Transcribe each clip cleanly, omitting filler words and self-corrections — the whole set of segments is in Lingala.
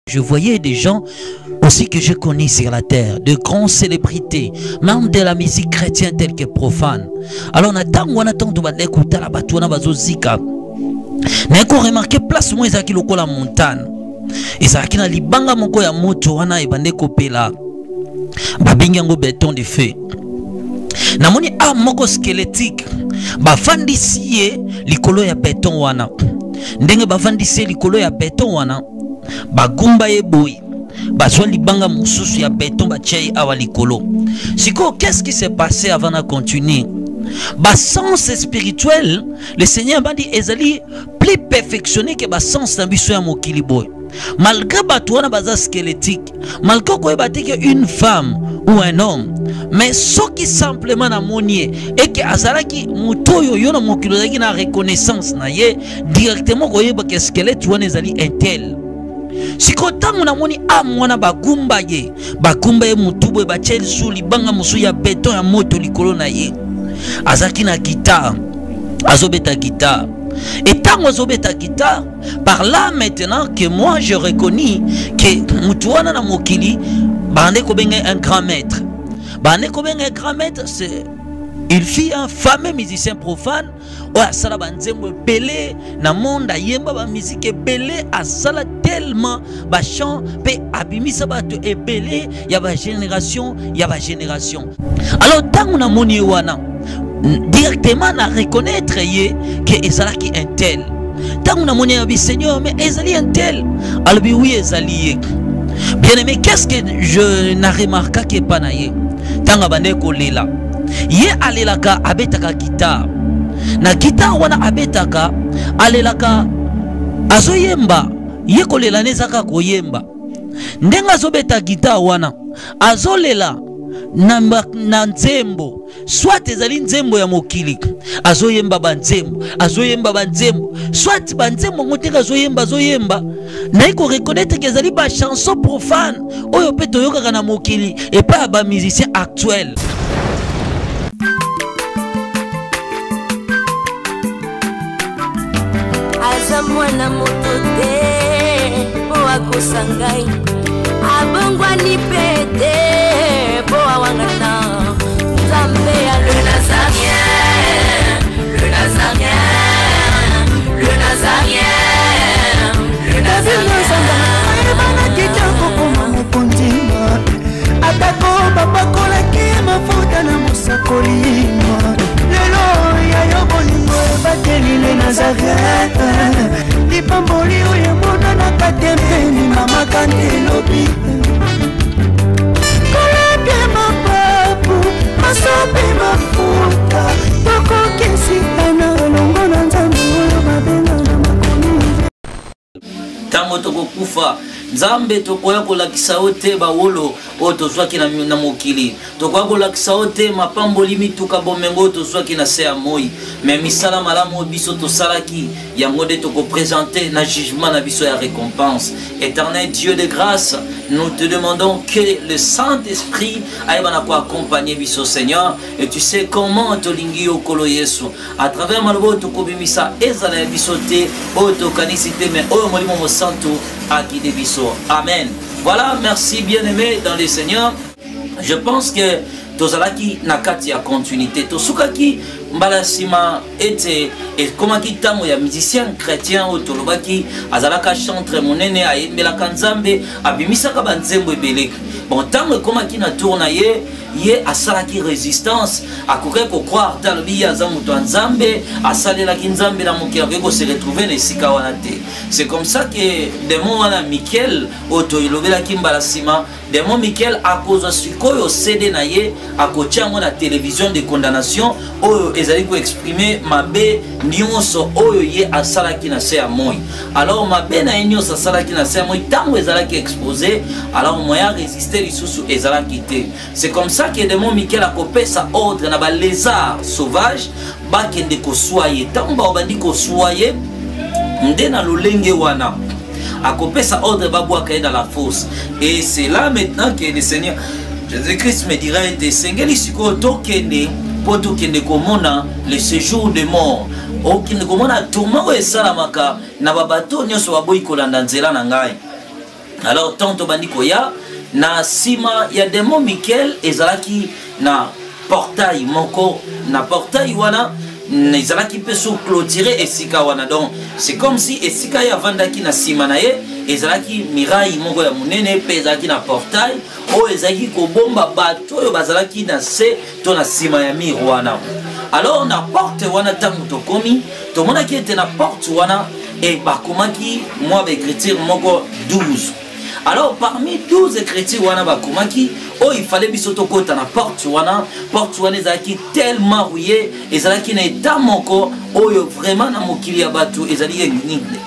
Je voyais des gens aussi que je connais sur la terre, de grandes célébrités, même de la musique chrétienne telle que profane. Alors, on attend de l'écouter la batouna bazozika. Mais qu'on remarque place moi ezaki lokola montagne. Ezaki na libanga moko ya moto wana ebande kopela. Babingi ngo béton de feu. Namoni a moko squelettique. Bafandisi ye likolo ya béton wana. Ndenge bafandisi likolo ya béton wana. Bagumba ye boy. Bazwa libanga mususu ya béton bachei awa likolo. Siko, qu'est-ce qui s'est passé avant de continuer? Bas sens spirituel, le Seigneur m'a dit ezali plus perfectionné que bas sens d'ambition ya mokili boy. Malgré batouana baza squelettique, malgré quoi bati que une femme ou un homme, mais ce qui simplement na monier et que azalaki mutoyo yo na mokili zaki na reconnaissance na ye directement koyeba que squelette wana ezali intel. Si kotango na moni amwana bagumba ye mutubo ba chel sous libanga musu ya béton ya moto likolo na ye. Azaki na guitare, azobeta guitare. Et tant azobeta guitare, par là maintenant que moi je reconnais que mutuana na mokili bande ko benga un grand maître. Bande ko benga un grand maître, c'est il fit un fameux musicien profane. Oh, asala banzembo belé na monde yemba ba musique belé asala tellement ba chant pe abimisa bato e belé ya ba génération alors tant on a moni wana directement na reconnaître ye que ezalaki un tel tant on a moni abi Seigneur mais ezali un tel albi oui ezali bien aimé qu'est-ce que je n'a remarqué que pas na ye tant abane ko lela ye alelaka abetaka guitare na guitare wana abetaka alelaka azoyemba ye kolela nezaka koyemba ndenga azobeta guitare wana azolela na nzembo soit ezali nzembo ya mokili azoyemba banzembo soit banzembo ngoteka azoyemba na iko reconnaître que ezali ba chanson profane oyo pe toyokaka na mokili et pas ba musicien actuel. Mwana moto te po akosangai abongwani pete po awangana Nzambe ya le Nazarien bana kitoko koma mokondima atako babakolaki mafuta na mosakolima lelo ya yobolingo bateli le Nazareth lipamboli oyo mona na katembeni mama kandelobi kolapye mapapu masope mafuta tokokesikana longo na Nzambe oyo babenga na makomi tango tokokufa Nzambe tokoya kolakisa ote bawolo o tozwaki na mokili tokoya kolakisa ote mapamboli mituka bomengo tozwaki na se ya moi mais misala malamu biso tosalaki yango de toko présenter na jugement na biso ya récompense. Éternel Dieu de grâce, nous te demandons que le Saint-Esprit aille accompagner biso Seigneur, et tu sais comment tolingi okolo Yesu à travers malobo tokobimisa ezala biso te o tokanisite mais o molimo mo santo akide biso. Amen. Voilà, merci bien-aimé dans le Seigneur. Je pense que tozalaki nakati ya continuité tosukaki mbala sima ete et comment ki tango ya musicien chrétien otolobaki azalaka chantre monene ayembelaka Nzambe abimisaka banzembo ebele bon tango comment ki na tourna ye asalaki résistance akoke ko croire talobi aza muto Nzambe asalelaki Nzambe na mokili ko se retrouver na esika wana te. C'est comme ça que démon wana Michael otoilobelaki mbala sima démon Michael akoza sikoyo cédé na ye akotia na télévision de condamnation oyo ezali ko exprimer mabe nyonso oyo ye asalaki na se ya moi. Alors mabe na nyonso asalaki na se ya moi tango ezalaki exposé alors moya résister lisusu ezalaki te. C'est comme ça que démon Michael akopesa ordre na ba lézard sauvage bakende ko soyer tango ba bandi ko soyer ndena lolenge wana akopesa ordre babwaka dans la fosse. Et c'est là maintenant que le Seigneur Jésus-Christ me dirait de sengeli siko tokende poto kende komona le séjour de mort o kende komona tourment esalamaka na babato nyonso baboyi kolanda nzela na ngai. Alors tanto bandiko ya na sima ya démon Michael ezalaki na portail moko na portail wana ezalaki pe sous clôturé esika wana. Donc c'est comme si esika ya vandaki na sima na ye ezalaki mirai moko ya munene pe ezalaki na portail o ezalaki kobomba bato oyo bazalaki na se to na sima ya mire wana. Alors na porte wana tango tokomi tomonaki ete na porte wana et bakomaki moi écriture moko 12. Alors parmi 12 écritures wana bakomaki oh il fallait bisoto kota na porte wana ezalaki tellement rouillé ezalaki na état moko oyo vraiment na mokili ya bato ezali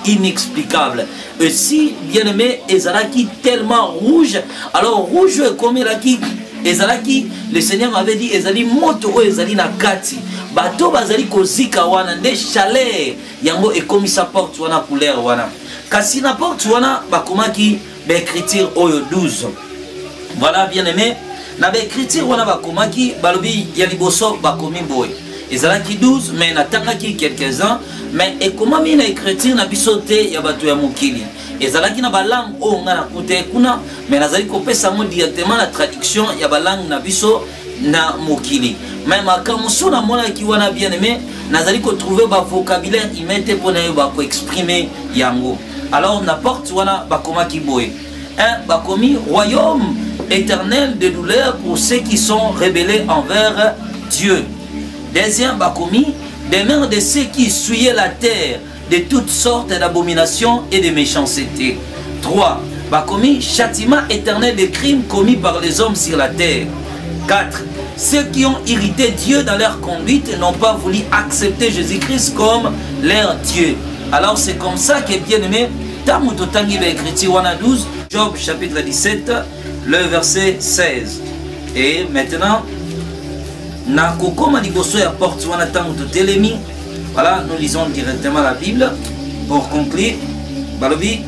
inexplicable. Aussi bien aimé ezalaki tellement rouge. Alors rouge comme elaki ezalaki le Seigneur m'avait dit ezali moto oyo ezali na kati bato bazali kozika wana nde chaleur yango ekomisa porte wana couleur wana. Kasi na porte wana bakomaki l'écriture oyo 12. Voilà bien aimé na l'écriture wana bakomaki balobi ya liboso bakomi boy ezalaki 12 mais natangaki quelques-uns mais ekomami na écriture na bisote ya bato ya mokili ezalaki na balangue oyo nga na kute kuna mais nazali kopesa mo directement la traduction ya balangue na biso na mokili. Mais makamusu na monaki wana bien aimé nazali ko trouver ba vocabulaire imete pona yo ba ko exprimer yango. Alors n'importe wana bakomaki boy. Un bakomi royaume éternel de douleur pour ceux qui sont rebellés envers Dieu. Deuxième bakomi des mains de ceux qui souillaient la terre de toutes sortes d'abominations et de méchanceté. 3. Bakomi châtiment éternel des crimes commis par les hommes sur la terre. 4. Ceux qui ont irrité Dieu dans leur conduite n'ont pas voulu accepter Jésus-Christ comme leur Dieu. Alors c'est comme ça que bien aimé, Tamuto Tangi l'écriture wana 12, Job chapitre 17, le verset 16. Et maintenant, na kokoma liboso ya porte wana Tamuto Telemi, voilà, nous lisons directement la Bible pour conclure. Balobi,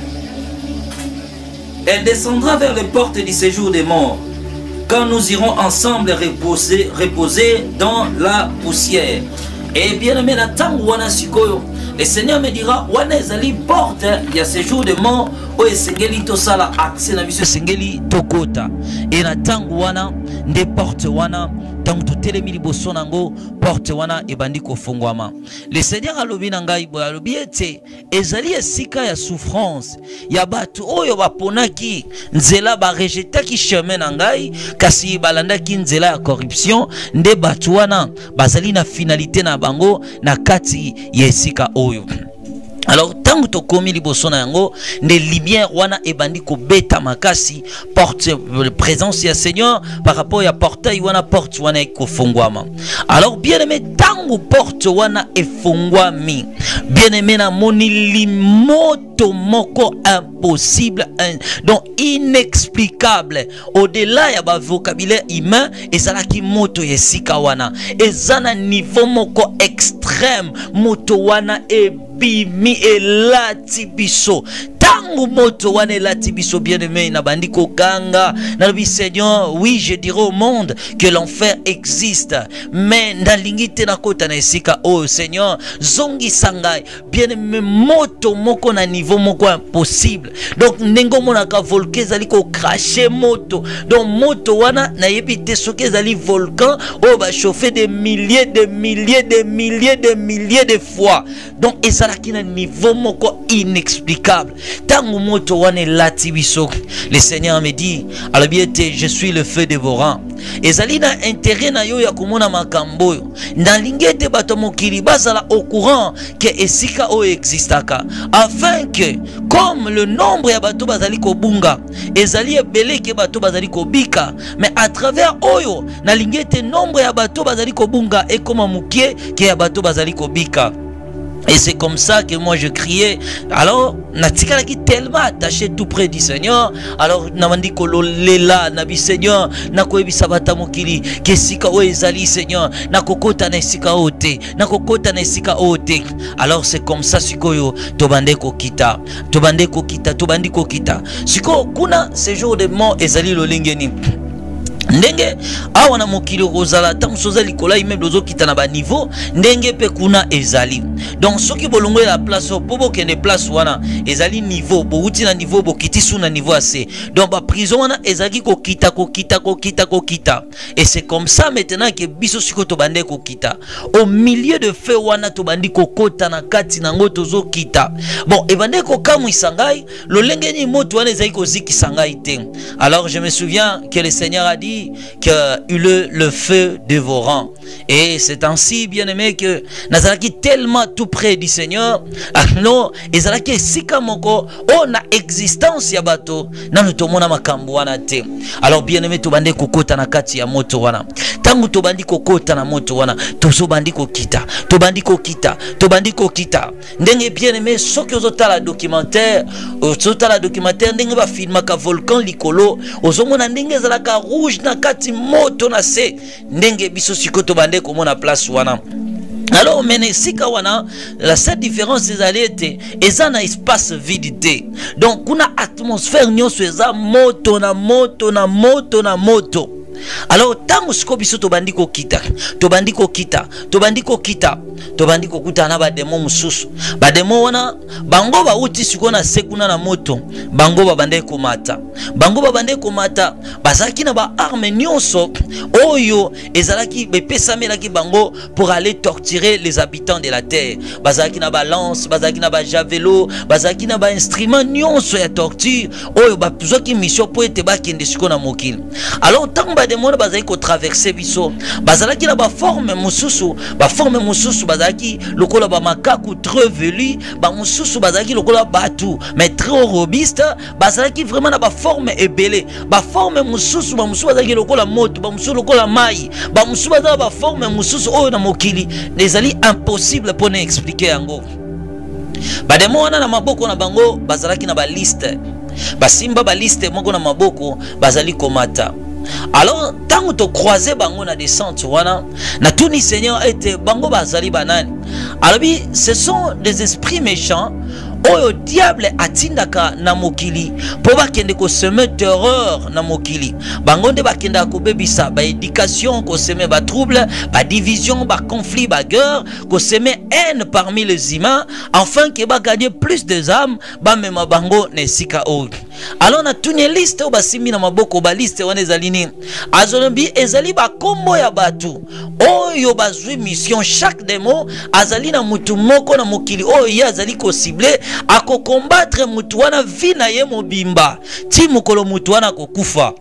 elle descendra vers les portes du séjour des morts, quand nous irons ensemble reposer dans la poussière. Et bien aimé, na tangu wana sikoyo, le Seigneur me dira, wana ezali porte ya séjour de mort, o esengeli to sala accès na biso esengeli tokota. Et na tangu wana, nde porte wana, tangu to telemi liboso nango, porte wana ebandi kofungwama. Le Seigneur alobi na ngai boya alobi ete ezali esika ya souffrance, ya batu oyo baponaki nzela ba rejetaki chemin na ngai, kasi balandaki nzela ya corruption, nde batu wana bazali na finalité na bango na kati ya esika oyo. Alors tangu tokomi liboso na yango nde lumière wana ebandi ko beta makasi porte présence ya Seigneur par rapport ya portail wana porte wana ekofungwama. Alors bien aimé tangu porte wana efungwami bien aimé na moni limoto moko impossible donc inexplicable au-delà ya ba vocabulaire humain ezalaki moto yesika wana ezana niveau moko extrême moto wana bimi elati biso tangu moto wana elati biso bien aimé na bandiko kanga na lobi Seigneur oui je dirai au monde que l'enfer existe mais ndalingi te na kota na esika oh Seigneur zongi sangai bien aimé moto moko na niveau moko impossible donc nengo monaka volcan ezali ko cracher moto donc moto wana na yebi te soki ezali volcan oh ba chauffer des milliers de fois donc ezalaki na niveau moko inexplicable tangu moto wana elati biso. Le Seigneur me dit alors bien je suis le feu dévorant ezali na intérêt na yo ya komona makambo yo ndalingi ete bato mokili bazala au courant que esika o existaka afin que comme le nombre ya bato bazali kobunga ezali ebele ke bato bazali kobika mais à travers oyo nalingi ete nombre ya bato bazali kobunga ekoma mukie ke ya bato bazali kobika. Et c'est comme ça que moi je criais. Alors, natika qui tellement attaché tout près du Seigneur. Alors, namandi kololela nabi Seigneur, nakoebi sabata mokili, kesika o ezali Seigneur, nakokota na esika ote, nakokota na esika ote. Alors c'est comme ça sikoyo tobande kokita, tobandi kokita. Siko kuna séjour de mort ezali lolingeni. ndenge awa na mokili kozala tant soza likola immeuble ozo kita na ba niveau ndenge pe kuna ezali. Donc soki bolongo la place po bokende place wana ezali niveau bouti na niveau bokiti su na niveau assez. Donc ba prison wana ezali ko kita. Et c'est comme ça maintenant que biso siko to bande ko kita au milieu de feu wana to bandi ko kota na kati na ngo tozo kita. Bon e bande ko kamu isangai lo lenge ni moto wana ezali ko ziki sangai te. Alors je me souviens que le Seigneur a dit que le feu dévorant. Et c'est ainsi, bien aimé, que Nazaraki tellement tout près du Seigneur. Non, Ezalaki sika moko on a existence ya bato na nutomona makambo wana te. Alors bien aimé, to bande kokota na kati ya moto wana. Tangu to bandi kokota na moto wana, to bandi kokita, to bandi kokita. Ndenge bien aimé, soki ozotala documentaire, ndenge ba filma ka volcan likolo, ozomona ndenge ezalaka rouge na kati moto na se, ndenge biso sikoto bande komona place wana. Alors mene sika wana la seule différence c'est allé eza na espace vide. Donc kuna atmosphère nyonso eza moto na moto. Alors tango siko biso to bandi ko kita na ba demo mususu ba demo wana bango ba uti siko na sekuna na moto bango ba bande ko mata bazaki na ba arme nyonso oyo ezalaki bepesamelaki bango pour aller torturer les habitants de la terre. Bazaki na ba lance, bazaki na ba javelot, bazaki na ba instrument nyonso ya torture oyo ba tuzoki mission pour ete ba kende siko na mokili. Alors tango ba demo bazaki ko traverser biso bazalaki na ba forme mususu bazaki lokola ba makaku très velu ba mususu bazaki lokola batu mais très robuste bazaki vraiment na ba forme ebele ba forme mususu bazaki lokola moto ba mususu lokola mai ba mususu bazaki ba forme mususu oyo na mokili ezali impossible pour ne expliquer yango. Ba demo wana na maboko na bango bazalaki na ba liste basimba ba liste moko na maboko bazali komata. Alors tant to croiser bango na descente wana na tuni Seigneur était bango bazali banani. Alors ce sont des esprits méchants oyo diable atindaka na mokili po bakende ko semer terreur na mokili bango nde bakenda ko bebisa ba éducation ko semer ba trouble ba division ba conflit ba guerre ko semer haine parmi les humains afin que ba gagner plus des âmes ba mema bango na sika o. Alors na tuni liste o basimi na maboko ba liste wana ezali ni azolobi ezali ba kombo ya batu oyo bazwi mission chaque démon azali na mutu moko na mokili oyo ya azali ko cibler ako combattre mutu wana vina ye mobimba ti mukolo mutu wana kokufa.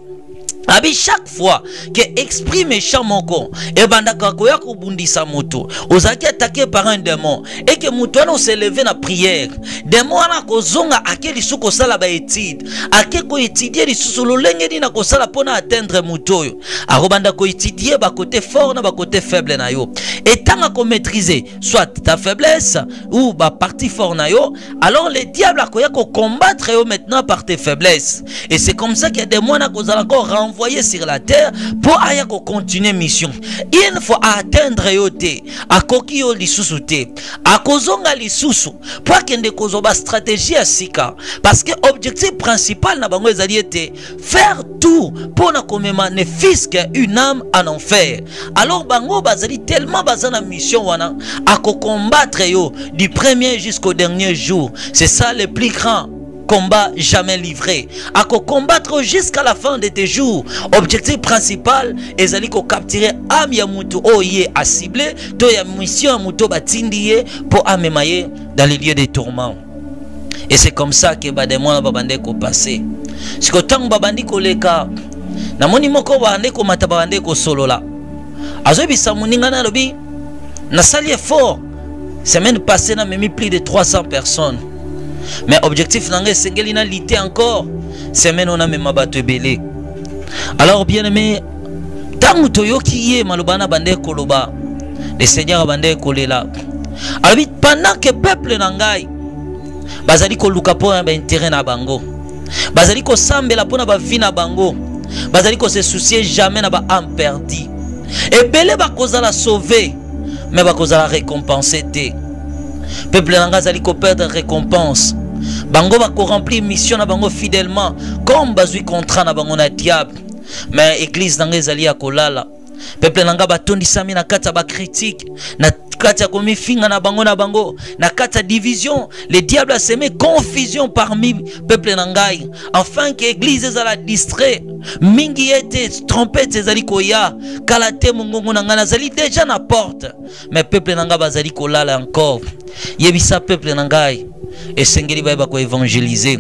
Abi chaque fois que esprit méchant moko et bandaka koya ko bundisa moto ozaki attaqué par un démon et que mutu wana se lever na prière démon wana kozonga akeli suko sala ba étude akeko étudier lisusu lolenge dina ko sala pona atteindre mutu oyo akobanda ko étudier ba côté fort na ba côté faible na yo et tanga ko maîtriser soit ta faiblesse ou ba partie fort na yo alors le diable akoya ko combattre yo maintenant par tes faiblesses et c'est comme ça que des démons na kozala encore envoyé sur la terre pour aya ko continuer mission. Il faut atteindre yote akoki yo lisusu te akozonga lisusu pour kende kozoba stratégie à sika parce que objectif principal na bango ezali ete faire tout pour na komema ne fisque une âme en enfer. Alors bango bazali tellement bazana mission wana ako combattre yo du premier jusqu'au dernier jour. C'est ça le plus grand combat jamais livré. À combattre jusqu'à la fin de tes jours. Objectif principal est de capturer âme ya mutu oye à cibler to ya mission muto batindiye pour amemaye dans les lieux de tourment. Et c'est comme ça que bademona babande ko passer. Siko tango babandi ko leka na moni moko bande ko mata babande ko solola. Azobi samuninga na lobi na sali effort. Semaine passée na memi plus de 300 personnes. Mais objectif nangé sengelina lité encore semaine on a même abattu belé. Alors bien aimé tangu toyoki ye malobana bande koloba le Seigneur bande kolela. Alors pendant que peuple nangai bazali ko luka po ba intérêt na bango bazali ko sambela pona ba vie na bango bazali ko se soucier jamais na ba âme perdue et belé ba kozala sauver mais ba kozala récompenser te. Peuple n'angazali ko perdre récompense. Bango va ko remplir mission na bango fidèlement comme bazui contrat na bango na diable. mais église nanga ezali ya kolala. Peuple nanga batondisami na kata ba critique, na kata komi finga na bango, na kata division. Le diable a semé confusion parmi peuple nangai, afin que église ezala distrait. Mingi ete trompette ezali koya, kalate mongongo nanga nazali déjà na porte, mais peuple nanga bazali kolala encore. Yebisa peuple nangai, et sengeli ba ko évangéliser.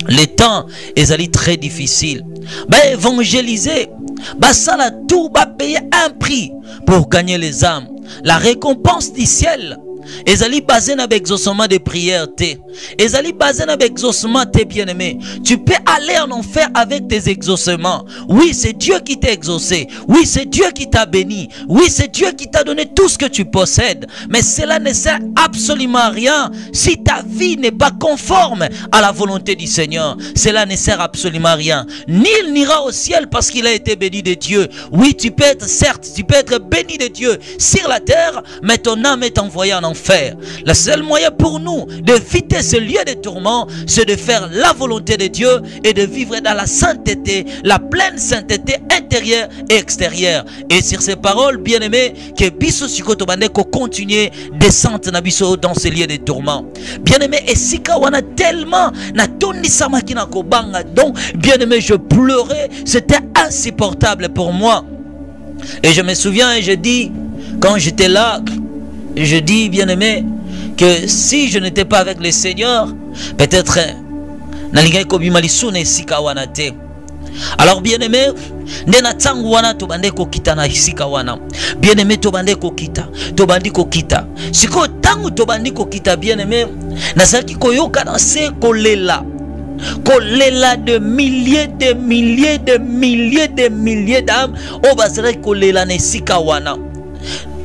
Le temps ezali très difficile. Ba évangéliser, ba sala tout, ba payer un prix pour gagner les âmes. La récompense du ciel ezali basé na exaucement de prières te. Ezali basé na exaucement tes bien-aimés. Tu peux aller en enfer avec tes exaucements. Oui, c'est Dieu qui t'a exaucé. Oui, c'est Dieu qui t'a béni. Oui, c'est Dieu qui t'a donné tout ce que tu possèdes. Mais cela ne sert absolument à rien si ta vie n'est pas conforme à la volonté du Seigneur. Cela ne sert absolument à rien. Nul n'ira au ciel parce qu'il a été béni de Dieu. Oui, tu peux être, certes, tu peux être béni de Dieu sur la terre, mais ton âme est envoyée en enfer. Le seul moyen pour nous d'éviter ce lieu de tourment, c'est de faire la volonté de Dieu et de vivre dans la sainteté, la pleine sainteté intérieure et extérieure. Et sur ces paroles, bien-aimés, que biso sikoto bande ko continuer descente na biso dans ce lieu de tourment. Bien-aimés, et sika wana tellement na toni samaki na kobanga, donc bien-aimés, je pleurais, c'était insupportable pour moi. Et je me souviens et je dis, quand j'étais là, je dis, bien-aimé, que si je n'étais pas avec le Seigneur, peut-être alors bien-aimé, bien-aimé, tobande ko kita, tobandi ko kita. Siko tangu tobandi ko kita, bien-aimé, nasaki koyoka na se kolela. Kolela de milliers d'âmes, o basere kolela ne sika wana.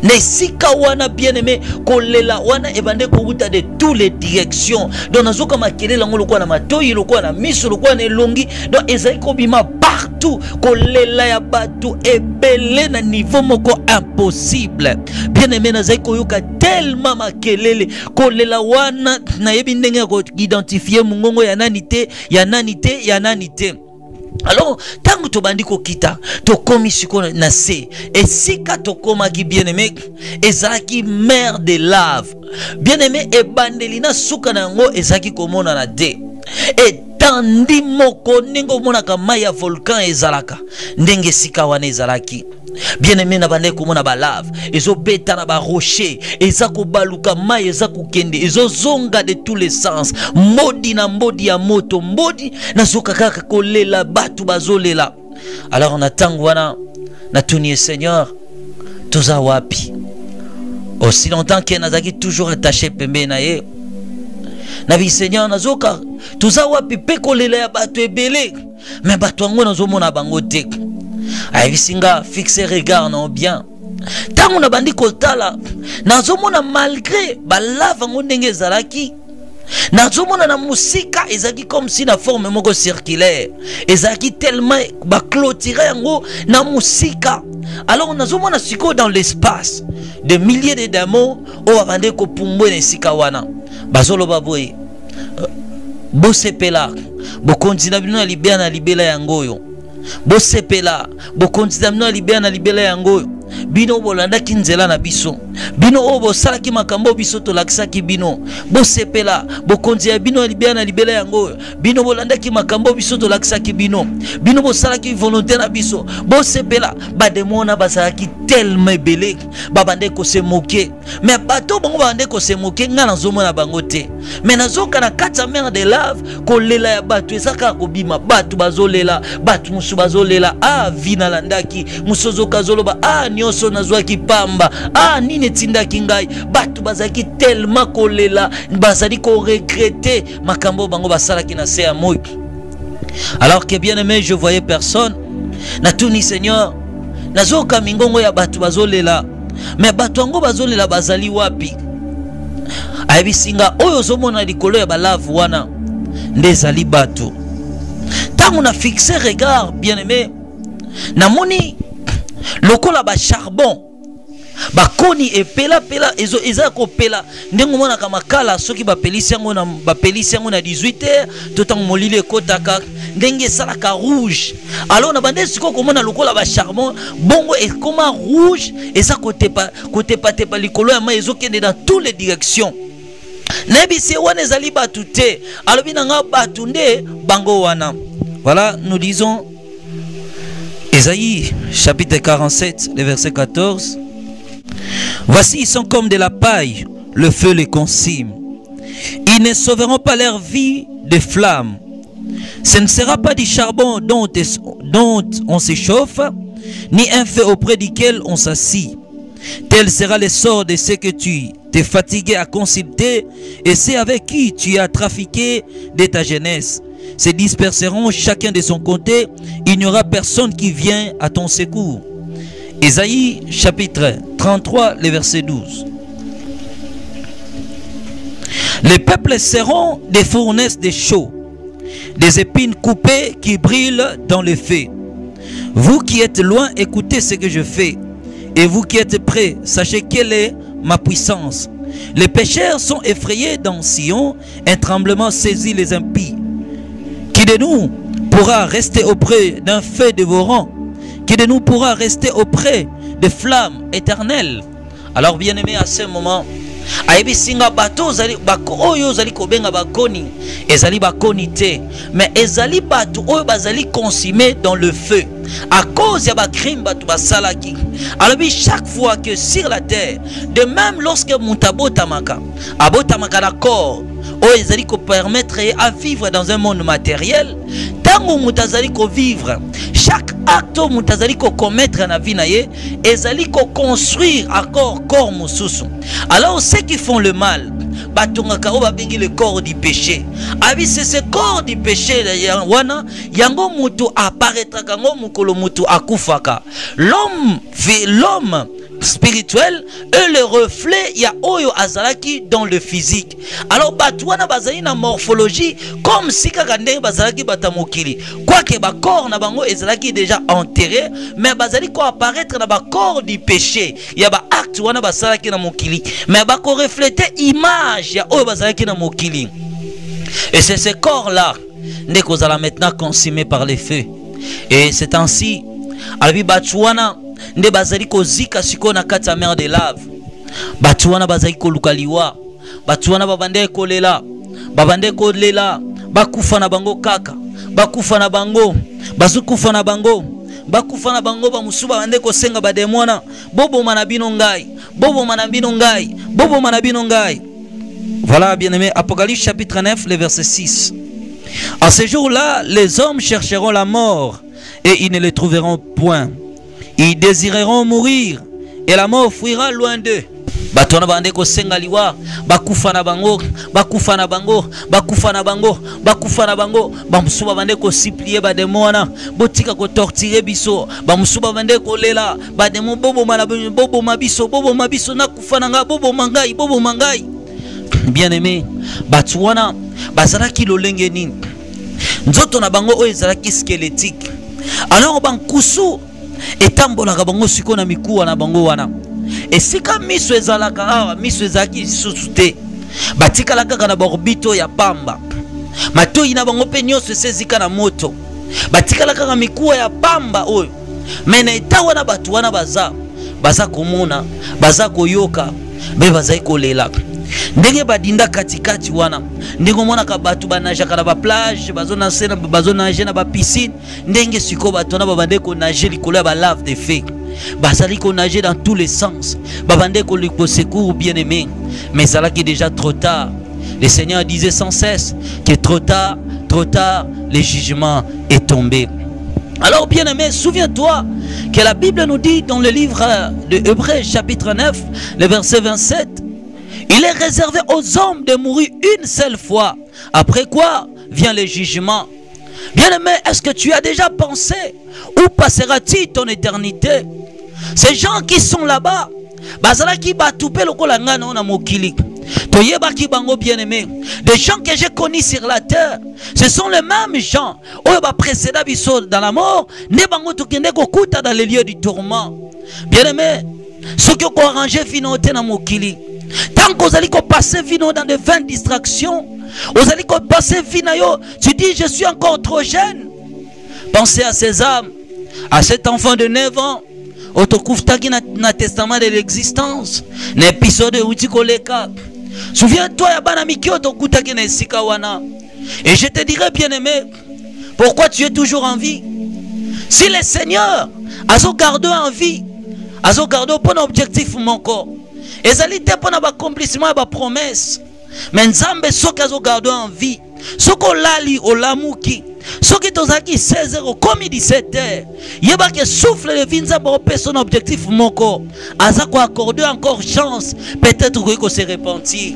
Nesika wana, bien-aimé, kolela wana ebande kobuta de toutes les directions. Donc nazoka makelela ngo lokwa na matoyi, lokwa na miso, lokwa na elongi. Donc ezali kobima partout. Kolela ya batu ebele na niveau moko impossible. Bien-aimé, nazali koyoka tellement makelele. Kolela wana na yebi ndenge ko identifier mungongo ya nanite, ya nanite, ya nanite. Alors, tangu tobandi ko kita, to komi siko na se, et sika to koma ki bien-aimé, ezaki mer de lave. Bien-aimé, e bandelina suka nango ezaki komona na de. Et tandi moko ningo mona ka maya volcan ezalaka, ndenge sika wana ezalaki. Bien-aimé, na bande komona ba lave, ezo beta na ba rocher, ezako baluka mai, ezako kende, ezo zonga de tous les sens. Mbodi na mbodi ya moto, mbodi na zoka kaka kolela batu bazolela. Alors on attend wana na tuni Seigneur, toza wapi? Aussi longtemps que nazaki toujours attaché pembe na ye. Na bi Seigneur nazoka, toza wapi pe kolela ya batu ebele, mais batu ngo nazomona bango te. Aïvisinga fixer regard non bien. Tant on a bandi kotala, nazomona malgré balava ngondenge zalaki. Nazomona na musika ezaki comme si na forme moko circulaire. Ezaki tellement ba clôturer ngo na musika. Alors nazomona siko dans l'espace de milliers de démons o abande ko pumbwe na sika wana. Bazolo baboy. Bo sepela, bo kontina bino na libia na libela yangoyo. Bo sepela, bo kontina bino na libia na libela yangoyo. Bino bolanda kinzela na biso. Bino obo salaki makambo biso to laksaki bino. Bo sepela, bo kontia bino libia na libela yangoyo. Bino bolanda ki makambo biso to laksaki bino. Bino bo salaki volonté na biso. Bo sepela, ba demona basalaki tellement belé. Ba bande ko se moquer. Mais bato bango bande ko se moquer nga na zomo na bango te. Mais nazoka na kata mer de lave ko lela ya bato ezaka ko bima bato bazolela, bato musu bazolela. Ah vina landaki, musozo kazoloba ah nyoso nazwaki pamba. Ah nini tindaki ngai. Bato bazaki tellement kolela, bazali ko regretter makambo bango basalaki na se ya moi. Alors que bien aimé, je voyais personne. Na tuni Seigneur, nazoka mingongo ya bato bazolela. Mais bato ngo bazolela bazali wapi? Ayibisinga oyo zomona likolo ya balavu wana ndezali bato. Tango na fixer regard, bien aimé, namoni lokola ba charbon bakoni epela pela eza ko pela ndengo mona kama kala soki bapelisi yango na 18h to tango molili ekotaka ndenge salaka rouge. Alors na bande siko komona lokola ba charbon bongo et comment rouge eza côté pa likolo ya ma ezokende dans toutes les directions. Nebisi wana ezali batu te alobi nanga batu nde bango wana. Voilà, nous lisons Ésaïe chapitre 47 le verset 14. Voici, ils sont comme de la paille, le feu les consume. Ils ne sauveront pas leur vie de flammes. Ce ne sera pas du charbon dont on s'échauffe, ni un feu auprès duquel on s'assit. Tel sera le sort de ceux que tu t'es fatigué à consulter et ceux avec qui tu as trafiqué de ta jeunesse. Se disperseront chacun de son côté, il n'y aura personne qui vient à ton secours. Ésaïe chapitre 33, le verset 12. Les peuples seront des fournaises de chaux, des épines coupées qui brillent dans le feu. Vous qui êtes loin, écoutez ce que je fais. Et vous qui êtes près, sachez quelle est ma puissance. Les pécheurs sont effrayés dans Sion, un tremblement saisit les impies. Qui de nous pourra rester auprès d'un feu dévorant? Qui de nous pourra rester auprès des flammes éternelles? Alors bien aimé, à ce moment, aibi singa bato zali bako oyo zali kobenga bakoni ezali bakoni te, mais ezali bato oyo bazali consumé dans le feu à cause ya ba crime bato basalaki. Alors chaque fois que sur la terre, de même lorsque mutabotamaka abotamaka d'accord oyo ezali ko permettre à vivre dans un monde matériel, tango mutazali ko vivre chaque acte mutazali ko commettre na vie na ye ezali ko construire encore corps mususu. Alors ceux qui font le mal batongaka o babengi le corps du péché. Abi c'est ce corps du péché wana yango mutu apparaîtra kango mukolo mutu akufaka. L'homme spirituel et le reflet ya oyo azalaki dans le physique. Alors batwana bazali na morphologie comme si kaka ndenge bazalaki batamokili, quoique ba corps na bango ezalaki déjà enterré, mais bazali ko apparaître na ba corps du péché ya ba acte wana basalaki na mokili, mais ba ko refléter image ya oyo bazalaki na mokili. Et c'est ce corps là ndeko zala maintenant consumé par les feux. Et c'est ainsi albi batwana nde bazali ko zika siko na kati ya mer de lave. Batu wana bazali ko lukaliwa, batu wana babande ko lela, babande ko lela, bakufa na bango kaka, bakufa na bango, bazukufa na bango, bakufa na bango ba musuba bande ko senga ba demona, bobo manabino ngai, bobo manabino ngai, bobo manabino ngai. Voilà, bien-aimé, Apocalypse chapitre 9, le verset 6. En ce jour-là, les hommes chercheront la mort et ils ne le trouveront point. Ils désireront mourir et la mort fuira loin d'eux. Batona bande ko senga liwa, bakufa na bango, bakufa na bango, bakufa na bango, bakufa na bango, bamusuba bande ko supplier ba demona, botika ko torturer biso, bamusuba bande ko lela, ba demo bobo mabiso, bobo mabiso na kufa na nga, bobo mangai, bobo mangai. Bien-aimé, batuana bazalaki lolenge nini? Nzoto na bango oyo ezalaki squelettique. Alors bankusu etambolaka bango siko na mikuwa na bango wana. Esika miso ezalaka awa, miso ezalaki lisusu te. Batikalaka kaka na baorbito ya pamba. Matoi na bango pe nyonso esezika na moto. Batikalaka kaka mikuwa ya pamba oyo. Mais na eta wana batu wana baza komona, baza koyoka, be baza kolela. Ndenge badinda katikati wana, ndenge mona ka batu banajaka na ba plage, bazonager na ba piscine, ndenge siko batu na babande ko nager likolo ya ba lave de feu. Bazali ko nager dans tous les sens. Babande ko liko secours bien-aimé, mais ça là qui est déjà trop tard. Le Seigneur disait sans cesse que trop tard, le jugement est tombé. Alors bien-aimé, souviens-toi que la Bible nous dit dans le livre de Hébreux chapitre 9, le verset 27, il est réservé aux hommes de mourir une seule fois. Après quoi vient le jugement. Bien-aimé, est-ce que tu as déjà pensé où passera-t-il ton éternité? Ces gens qui sont là-bas, bazalaki batoupe lokola ngana na mokili. Toyebaki bango bien-aimé, des gens que j'ai connus sur la terre, ce sont les mêmes gens oyo ba précéda biso dans la mort, ne bango tokende kokuta dans les lieux du tourment. Bien-aimé, ce qui est arrangé vino te na mokili. Tant que vous allez passer vino dans de vaines distractions, vous allez passer vino, tu dis je suis encore trop jeune. Pensez à ces âmes, à cet enfant de 9 ans. Otokuftaki na testament de l'existence. Na épisode où tu koleka. Souviens-toi ya bana mikio tokutaki na esika wana. Et je te dirai bien aimé, pourquoi tu es toujours en vie? Si le Seigneur a gardé en vie, a gardé pour un objectif mon corps. Et ça l'était pour l'accomplissement de la promesse. Mais Nzambe soki a gardé en vie. Soko lali o lamuki. Soki tozaki 16h comme 17h. Yeba que souffle le vinza pour son objectif mon corps. Aza ko accorder encore chance. Peut-être que se repentir.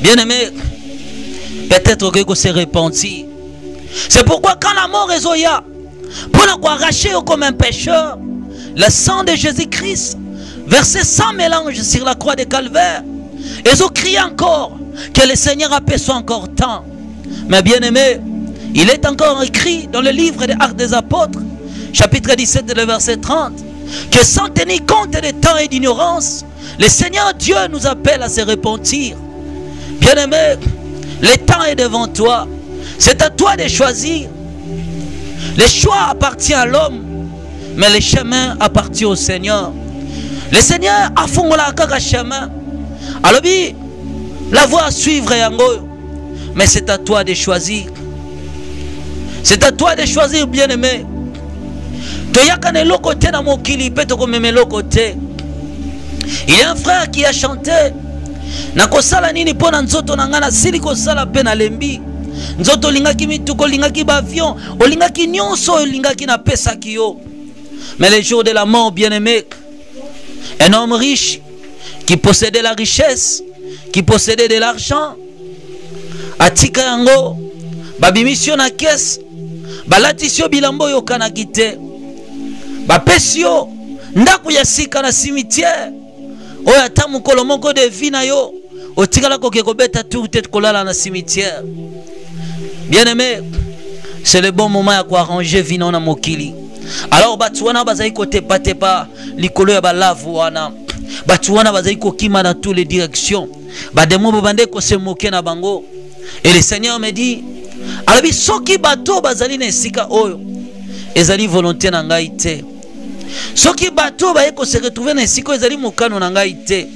Bien aimé. Peut-être que se repentir. C'est pourquoi quand la mort est zoya, pour nous arracher comme un pécheur, le sang de Jésus-Christ, versé sans mélange sur la croix de Calvaire, ils ont crié encore que le Seigneur a passé encore temps. Mais bien aimé, il est encore écrit dans le livre des Actes des Apôtres, chapitre 17, le verset 30, que sans tenir compte des temps et d'ignorance, le Seigneur Dieu nous appelle à se repentir. Bien aimé, le temps est devant toi. C'est à toi de choisir. Le choix appartient à l'homme, mais le chemin appartient au Seigneur. Le Seigneur a fait un chemin. Alors, la voie à suivre est en haut. Mais c'est à toi de choisir. C'est à toi de choisir, bien aimé. Il y a un frère qui a chanté. Nakosala nini pona nzoto nangana sili kosala pena lembi. Nzoto lingaki mituko lingaki bavion, olingaki nyonso olingaki na pesa kiyo. Mais le jour de la mort, bien-aimé, un homme riche qui possédait la richesse, qui possédait de l'argent, atika yango, babimisio na caisse, balatisio bilambo yo kanakite, bapesio ndaku ya sika na cimetière. Oya tamu kolomoko de vina yo otikala koke kobeta tour tête kolala na cimetière. Bien aimé, c'est le bon moment à quoi arranger vina na mokili. Alors batuana bazai kote patepa likolo ya balavu wana. Batuana bazai kokima dans toutes les directions. Bademo bande ko se moke na bango. Et le Seigneur me dit, alabi soki bato bazali na sika oyo ezali volonté na ngai te. Soki bato ba eko se retrouver na siko ezali mokano na ngai te.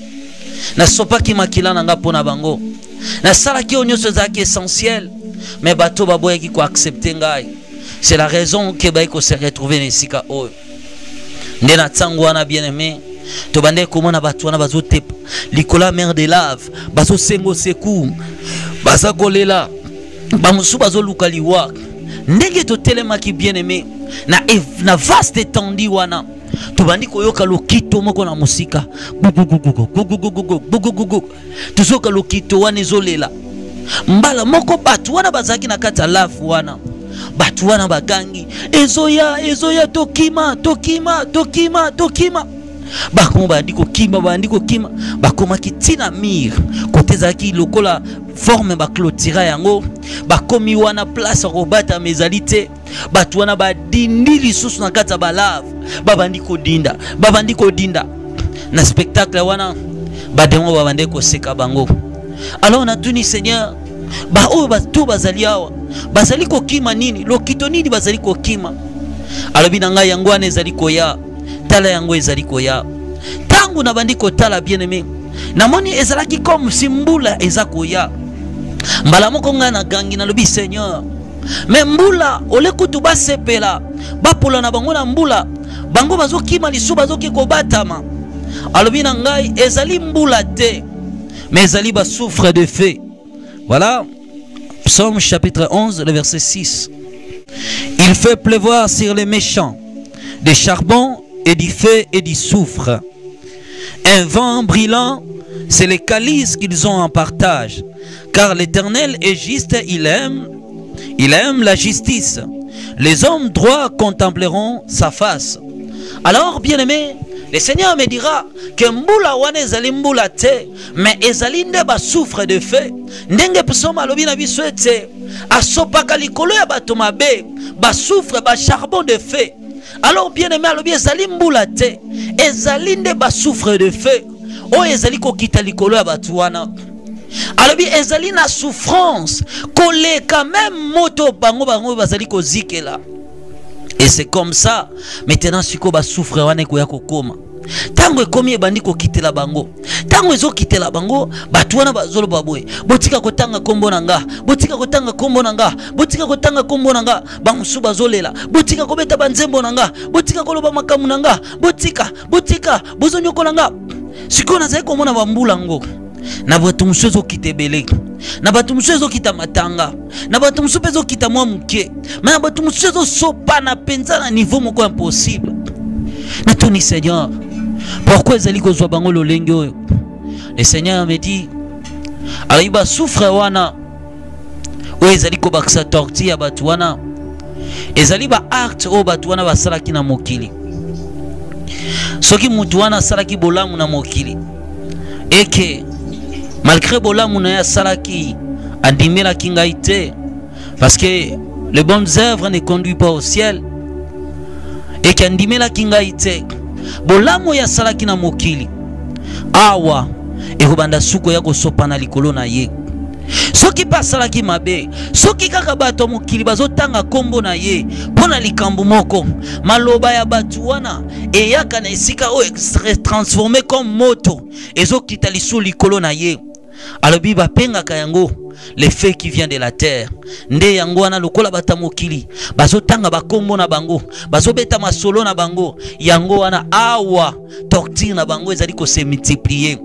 Na sopa ki makila na nga pona bango. Na sala ki onyoso ezaki essentiel. Mais bato ba boya ki ko accepter ngai. C'est la raison que ba eko se retrouver na sika oyo. Nde na tsango wana bien aimé. To bande komona bato wana bazo tepa. Likola mer de lave, bazo sengo sekou. Baza kolela. Ba musu bazo luka liwa. Ndenge to telema ki bien aimé. Na vaste étendue wana tubandi koyoka lokito moko na musika tuzoka lokito wana ezolela mbala moko batu wana bazaki na kata lafu wana batu wana bagangi ezoya tokima bakoma bandiko kima bakoma kitina mir kote zaki lokola forme ba clôtura yango bakomi wana place robata mezalité batu wana badindi lisusu na kata balave babandiko dinda na spectacle wana bademo babandeko seka bango. Alors on a tuni Seigneur ba oyo batu bazali awa bazali kokima nini lokito nini bazali kokima alobi na ngai yango wana ezali koya tala yango ezali koya tangu na bandiko tala bien aimé namoni ezalaki comme simbula ezakoya mbala moko nga na gangi na lobi Seigneur mais mbula ole kutu basepela bapola na bango na mbula bango bazokima lisu bazoki kobatama alobi na ngai ezali mbula te mais ezali ba souffre de feu. Voilà Psaume chapitre 11 le verset 6. Il fait pleuvoir sur les méchants des charbons et du feu et du soufre. Un vent brillant, c'est les calices qu'ils ont en partage. Car l'Éternel est juste, il aime la justice. Les hommes droits contempleront sa face. Alors, bien-aimé, le Seigneur me dira que mbula wane ezali mbula te, mais ezali nde ba souffre de feu. Ndenge psoma lobi na biso ete asopaka likolo ya bato mabe ba souffre ba charbon de feu. Alors bien aimé, alobi ezali mbula te, ezali nde ba souffre de feu. O ezali ko kita likolo ya batu wana. Alobi ezali na souffrance, koleka même moto bango bazali ko zikela. Et c'est comme ça, maintenant siko ba souffre wana ko ya kokoma. Tango ekomi ebandi ko kitela bango. Tango ezo kitela bango, batu wana bazolo baboye. Botika kotanga kombo nanga, botika kotanga kombo nanga, botika kotanga kombo nanga, bamusu bazolela. Botika kobeta banzembo nanga, botika koloba makamu nanga, botika bozonyoko nanga. Siko na zai komona bambula ngo. Na batu musezo kitebele. Na batu musezo kita matanga. Na batu musezo kita mwa muke. Na batu musezo sopa na penza na niveau moko impossible. Na toni Seigneur, pourquoi ezali kozwa bango lolenge oyo? Le Seigneur me dit, aliba souffre wana, o ezali ko bakisa torti ya batu wana, ezali ba acte o batu wana basalaki na mokili. Soki mutu wana salaki bolamu na mokili, eke malgré bolamu na ya salaki andimela kinga ite, parce que les bonnes œuvres ne conduisent pas au ciel. Et kandimela kinga ite bolamu ya salaki na mokili awa ekobanda suko ya kosopa na likolo na ye. Soki pa salaki mabe, soki kaka bato mokili bazotanga kombo na ye pona likambo moko, maloba ya batu wana eyaka na esika o transformé comme moto ezokita lisu likolo na ye. Alobi bapengaka yango les faits qui viennent de la terre. Nde yango wana lokola batamokili bazotanga bakombo na bango, bazobeta masolo na bango, yango wana awa torture na bango ezali ko se multiplier.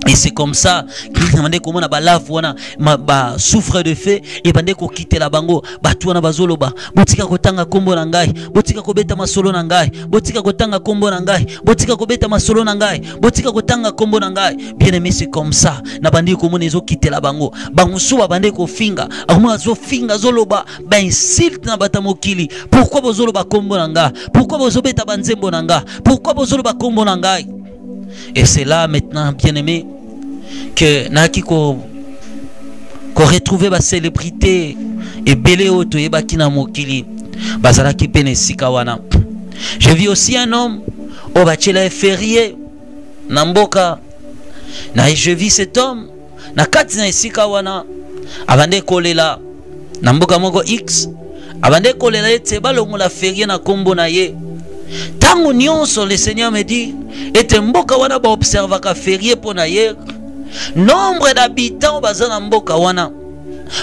Et c'est comme ça qu'il m'a dit comment na balave wana ba souffre de feu et bande ko quitter la bango batu wana bazoloba botika kotanga kombo na ngai, botika kobeta masolo na ngai, botika kotanga kombo na ngai, botika kobeta masolo na ngai, botika kotanga kombo na ngai. Bien aimé, c'est comme ça na bande ko mona ezo quitter la bango bangusu ba bande ko finga akoma zo finga zoloba ba insulte na batamokili. Pourquoi bozoloba kombo na ngai? Pourquoi bozobeta banzembo na ngai? Pourquoi bozoloba kombo na ngai? Et c'est là maintenant, bien aimé, que naki ko retrouver ba célébrité et belé auto et bakina mokili bazala ki pene sikawana. Je vis aussi un homme au bachela férié namboka na je vis cet homme na kati na sikawana abande kolela namboka moko X abande kolela ete balongola férié na kombo na ye. Tango nyonso le Seigneur me dit ete mboka wana ba observa ka férié pona ye. Nombre d'habitants bazana mboka wana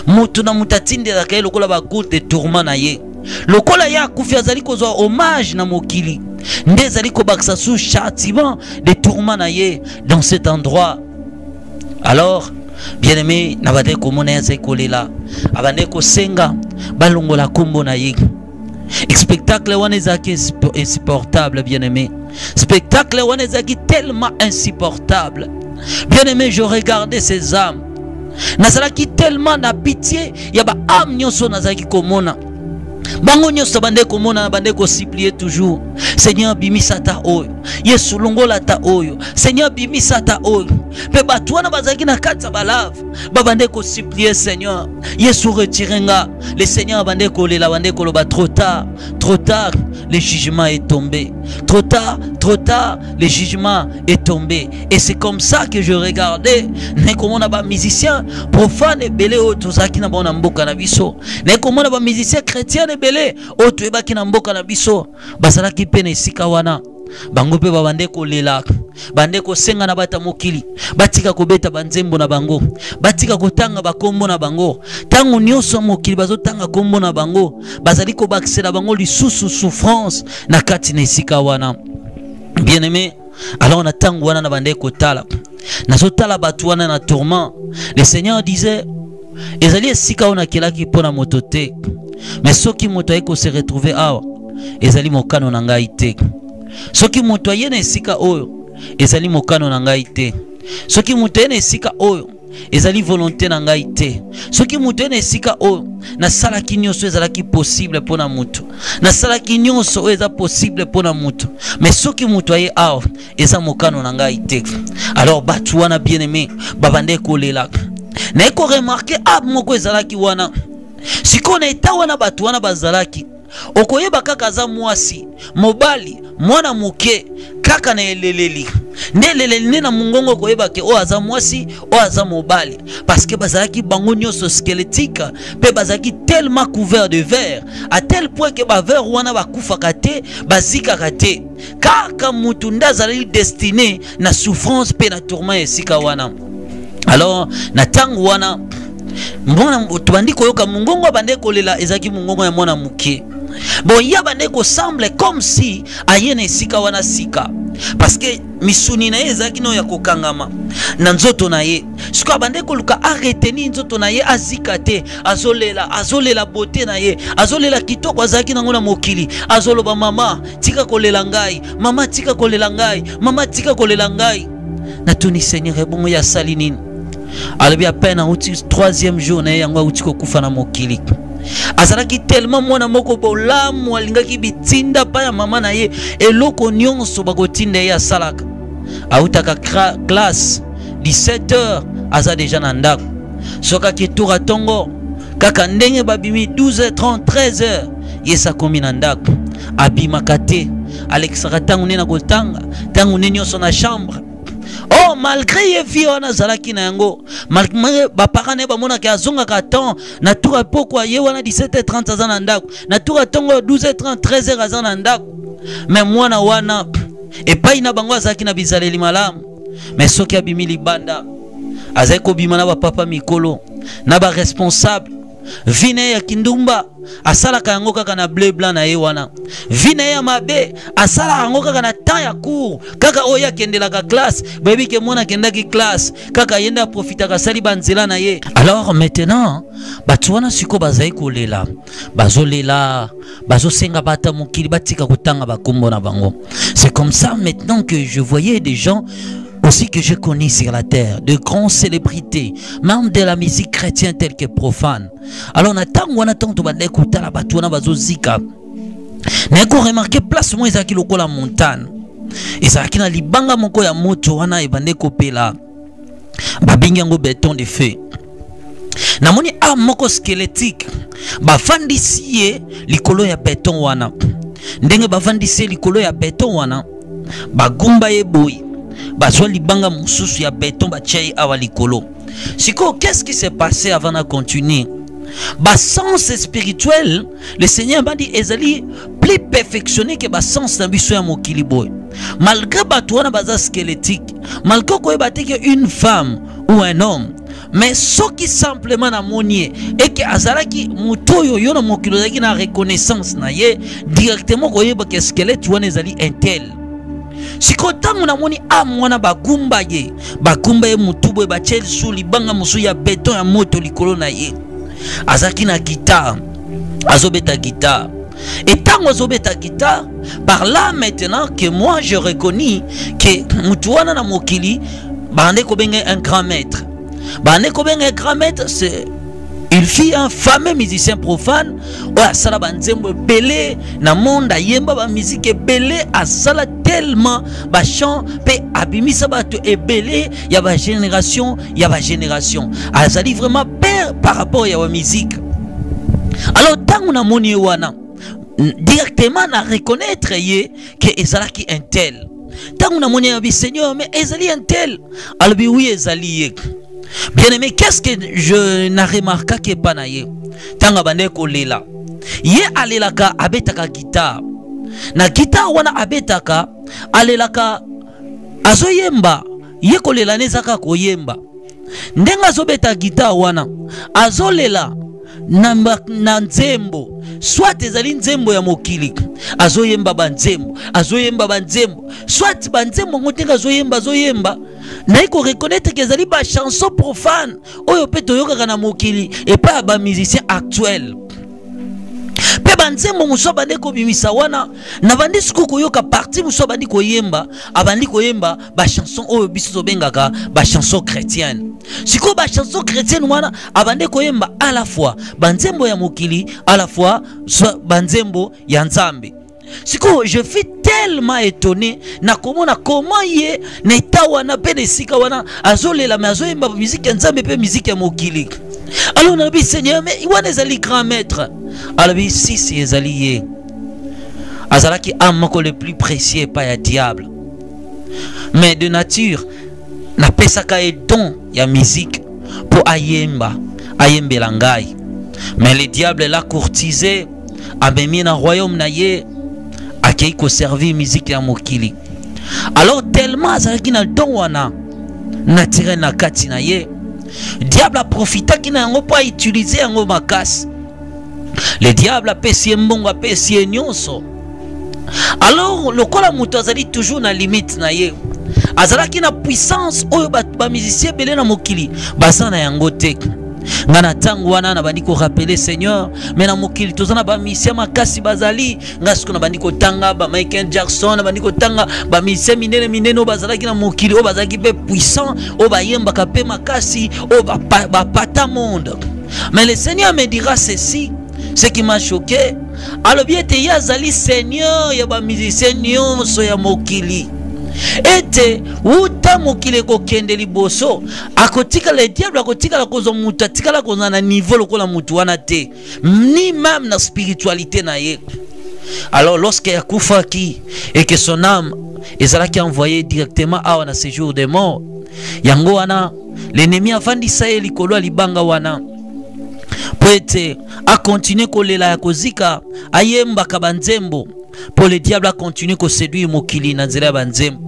mutu na mutatinde la kaye lokola ba goutte de tourment na ye. Lokola ya kufi azali kozwa hommage na mokili. Nde zali ko baksa sous châtiment de tourment na ye dans cet endroit. Alors bien aimé, nabade ko mona ya zekolela abande ko senga balongola kombo na ye. Spectacle wana ezaki insupportable, bien aimé. Spectacle wana ezaki tellement insupportable. Bien aimé, je regardais ces âmes. Nazalaki tellement na pitié, yaba âme nyonso nazalaki komona. Bango nyonso bande komona bande ko supplier toujours. Seigneur bimisata oyo. Yesu longola ta oyo. Seigneur bimisata oyo. Pe batu wana bazalaki na kati balave. Babande ko supplier Seigneur. Yesu retirenga. Le Seigneur bande ko lela bande ko loba trop tard. Trop tard, le jugement est tombé. Trop tard, le jugement est tombé. Et c'est comme ça que je regardais. Ne komona ba musicien profane et belé otozaki na bona mboka na biso. Ne komona ba musicien chrétien belé oto ebaki na mboka na biso bazalaki pene esika wana bango pe babande kolela bande kosenga na bata mokili batika kobeta banzembo na bango batika kotanga bakombo na bango tango nyonso mokili bazotanga kombo na bango bazali kobakisela bango lisusu souffrance na kati na esika wana. Bien aimé, alors on attend wana na bande kotala nazotala batu wana na tourment. Le Seigneur disait ezali esika ona kelaki pona motote. Mais soki moto ayeko se retrouver awa ezali mokano na ngai te. Soki moto ayena esika oyo ezali mokano na ngai te. Soki moto ayena esika oyo ezali volonté na ngai te. Soki moto ayena esika oyo na salaki nyonso ezalaki possible pona moto. Na salaki nyonso oyo eza possible pona moto. Mais soki moto aye awa eza mokano na ngai te. Alors batu wana bien aimé babande kolela. Na eko remarquer ab moko ezalaki wana. Siko na eta wana batu wana bazalaki okoyeba kaka za mwasi mobali mwana muke kaka na eleleli neleleli na mungongo koyeba ke o aza mwasi o aza mobali parce que bazalaki bango nyonso squelettique pe bazalaki tellement couvert de verre à tel point que ba verre wana bakufaka te bazikaka te kaka mutu ndazali destiné na souffrance pe na tourment esika wana. Alors na tangu wana mbona tubandi koyoka mungongo bande kolela ezaki mungongo ya mwana muke bon ya bande ko semble comme si ayene esika wana sika parce que misuni na ye ezaki no ya kokangama na nzoto na ye siko bande ko luka arreteni nzoto na ye azika te azolela beauté na ye azolela kitoko azaki nango na mokili azoloba mama tika kolela ngai mama tika kolela ngai mama tika kolela ngai na tuni Seigneur bongo ya salinini alobi à peine en 3e jour na yango uti ko kufa na mokili azalaki tellement mwana moko bolamu alingaki bitinda pa ya mama na ye eloko nyonso bakotinda ye asalaka autaka classe 17h aza déjà na ndako soka kitura tongo kaka ndenge babimi 12h30 13h yesa komi na ndako abimaka te alexaka tangu ne na kotanga tangu ne nyonso na chambre. Oh, malgré ye vie wana zalaki na yango, malgré ba parents ne ba mona ke azonga ka temps na tour poko ye wana 17h30 aza na ndako na tour tongo 12h30 13h aza na ndako mais mwana wana epai na bango azaki na bizaleli malamu mais soki abimi libanda azaki kobima na ba papa mikolo na ba responsable vine ya kindumba asala yango kaka na bleu blanc na ye wana vine ya mabe asala yango kaka na temps ya cours kaka oya kendela ka classe bebi ke mona kendaki classe kaka yenda profita ka sali banzela na ye. Alors maintenant batu wana siko bazai kolela bazolela bazosenga bata mokili batika kotanga bakombo na bango. C'est comme ça maintenant que je voyais des gens aussi que je connais sur la terre, de grandes célébrités, même de la musique chrétienne telle que profane. Alors on attend tout l'écouter la batouna bazozika. N'eko remarqué place moi ezaki loko la montagne. Ezaki na libanga moko ya moto wana ebande kopela. Babingi yango béton de feu. Namoni moko squelettique. Bafandisi ye likolo ya béton wana. Ndenge bafandisi likolo ya béton wana. Bagumba ye boy. Bazwa libanga mususu ya béton bachai awa likolo. Siko, qu'est-ce qui s'est passé avant de continuer? Bas sens spirituel, le Seigneur m'a dit ezali plus perfectionné que bas sens na biso ya mokili boy. Malgré batouana baza squelettique, malgré ko ebate que une femme ou un homme, mais ce qui simplement na monier et que azalaki mutoyo yo na mokilo zaki na reconnaissance na ye directement ko yeba que squelette wana ezali intel. Siko tangu na moni mwana bagumba ye mutubo e bachel sou libanga musu ya béton ya moto likolo na ye azaki na guitare azobeta guitare et tangu azobeta guitare par là maintenant que moi je reconnais que mutu wana na mokili bande ko benga un grand maître c'est il fit un fameux musicien profane oya sala banzembo belé na monde yemba ba musique belé asala tellement ba chant pe abimisa bato ebelé ya ba génération azali vraiment père par rapport à la musique. Alors tangu na moni wana directement na reconnaître ye que ezalaki un tel tangu na moni ya Seigneur mais ezali un tel albi oui ezali ye. Bien aimé, qu'est-ce que je n'ai remarqué que pas naïe? Tanga bande kolela. Ye alelaka abetaka guitare. Na guitare wana abetaka alelaka azoyemba. Ye kolela nezaka koyemba. Ndenga azobeta guitare wana azolela na nzembo. Soit ezali nzembo ya mokili. Azoyemba banzembo. Soit banzembo ngotenga azoyemba. Naiko reconnaître que ezali ba chanson profane oyo pe toyoka na mokili et pas ba musicien actuel. Pe banzembo muso bande ko bimisa wana na bandi siku koyoka parti muso bandi koyemba abandi koyemba ba chanson oyo biso bengaka ba chanson chrétienne. Siko ba chanson chrétienne wana abande koyemba à la fois banzembo ya mokili à la fois banzembo ya nzambe. Siko, je fus tellement étonné na comment ye neta wana pe nesika wana azolela mais azoyemba musique nzambe pe musique ya mokili. Alors on a dit Seigneur mais wana ezali grand maître alobi sisi ezali ye azalaki amoko le plus précieux pas ya diable mais de nature napesaka ye don ya musique pour ayembela ngai mais le diable l'a courtisé amemi na royaume na ye akei ko servir musique ya mokili alors tellement azalaki na don wana naturel na kati na ye diable a profitaki na yango po utiliser yango makasi le diable apesi ye mbongo apesi ye nyonso alors lokola moto azali toujours na limite na ye azalaki na puissance oyo ba musicien belé na mokili baza na yango te nga na ntango wana nabandi korapele Seigneur me na mokili toza na bamisien makasi bazali nga siko nabandi kotanga ba Michael Jackson nabandi kotanga bamisien minene oyo bazalaki na mokili oyo bazalaki mpe puissant oyo bayembaka mpe makasi oyo bapata monde. Mais le Seigneur me dira ceci, ce qui m'a choqué, alobi ete ye azali Seigneur ya bamisien nyonso ya mokili ete uta mokili kokende liboso akotika le diable akotika la kozo mutu atikala koza na niveau lokola mutu wana te ni même na spiritualité na ye. Alors lorsque yakufaki et que son âme ezalaki envoyé directement awa na séjour des morts yango wana l'ennemi avandisa ye likolo libanga wana po ete a continuer kolela ya kozika ayembaka banzembo pour le diable a continué ko séduire mokili na nzela banzembo.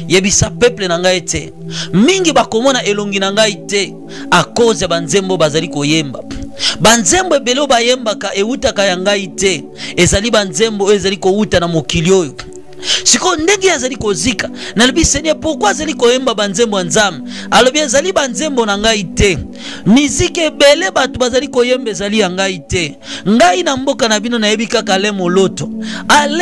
Yebisa peuple na ngai te mingi bakomona elongi na ngai te a cause ya banzembo bazali koyemba. Banzembo ebelo bayembaka eutaka ya ngai te ezali banzembo ezali kouta na mokili oyo. Siko ndenge azali kozika nalobi Seigneur pourquoi azali koyemba banzembo nzambe alobi ezali banzembo na ngai te miziki ebele batu bazali koyemba ezali ya ngai te ngai na mboka na bino nayebi kaka ale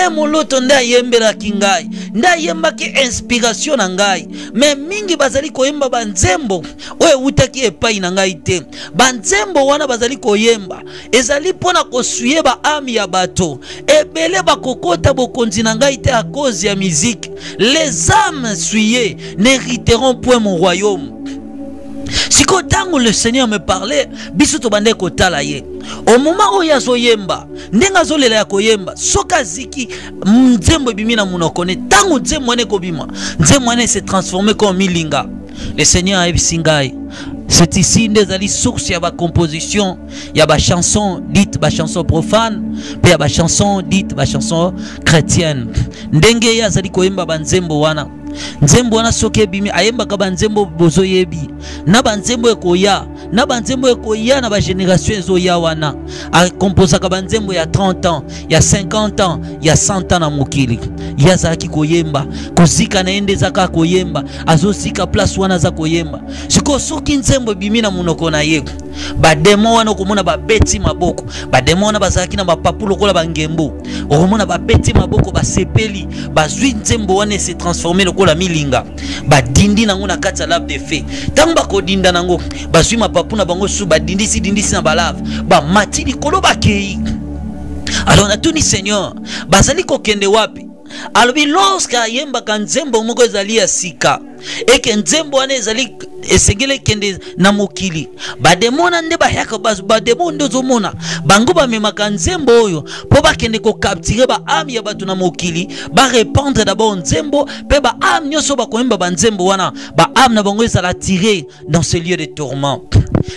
moloto nde ayembelaki ngai nde ayembaki inspiration na ngai me mingi bazali koyemba banzembo oyo utaki epai na ngai te banzembo wana bazali koyemba ezali pona kosuye ba ami ya bato ebele bakokota bokonzi na ngai te à cause de la musique. Les âmes souillées n'hériteront point mon royaume. Si quand le Seigneur me parlait, bisoto bande kotala ye. Au moment où yazo yemba, ndenga zo lela koyemba, soka ziki nzembo bimina munokone, tango nzembo ne kobima, nzembo ne s'est transformé comme milinga. Le Seigneur a singai. C'est ici des sources, il y a des compositions, il y a des chansons dites des chansons profanes, puis il y a des chansons dites des chansons chrétiennes. Ndenge ya zali koyemba banzembo wana. Nzembo wana soke bimi ayemba ka banzembo bozo yebi. Na banzembo ekoya, na banzembo ekoya na ba génération ezoya wana. A composa ka banzembo ya 30 ans, ya 50 ans, ya 100 ans na mokili. Ya zaki koyemba, kozika na ende zaka koyemba, azosika place wana za koyemba. Siko soki nzembo bimina munoko na ye. Ba demo wana komona ba beti maboko, ba demo wana bazaki na ba papulo kola bangembo. Okomona ba beti maboko ba sepeli, ba zwi nzembo wana se transformer lokola milinga. Ba dindi nango na kati ya lave de feu. Tamba ko dinda nango, ba zwi mapapu na bango su ba dindisi na balave, ba mati likolo ba kei. Alors na tuni Seigneur, bazali ko kende wapi? Alobi lorsque ayemba kanzembo moko ezali ya sika eke nzembo wana ezali esengele kende na mokili bademona nde bayaka bademo nde ozomona bango bamemaka nzembo oyo po bakende kokaptire ba ame ya bato na mokili ba répandre d'abord nzembo pe ba ame nyonso bakoyemba banzembo wana ba ame na bango ezala tiré dans ce lieu de tourment.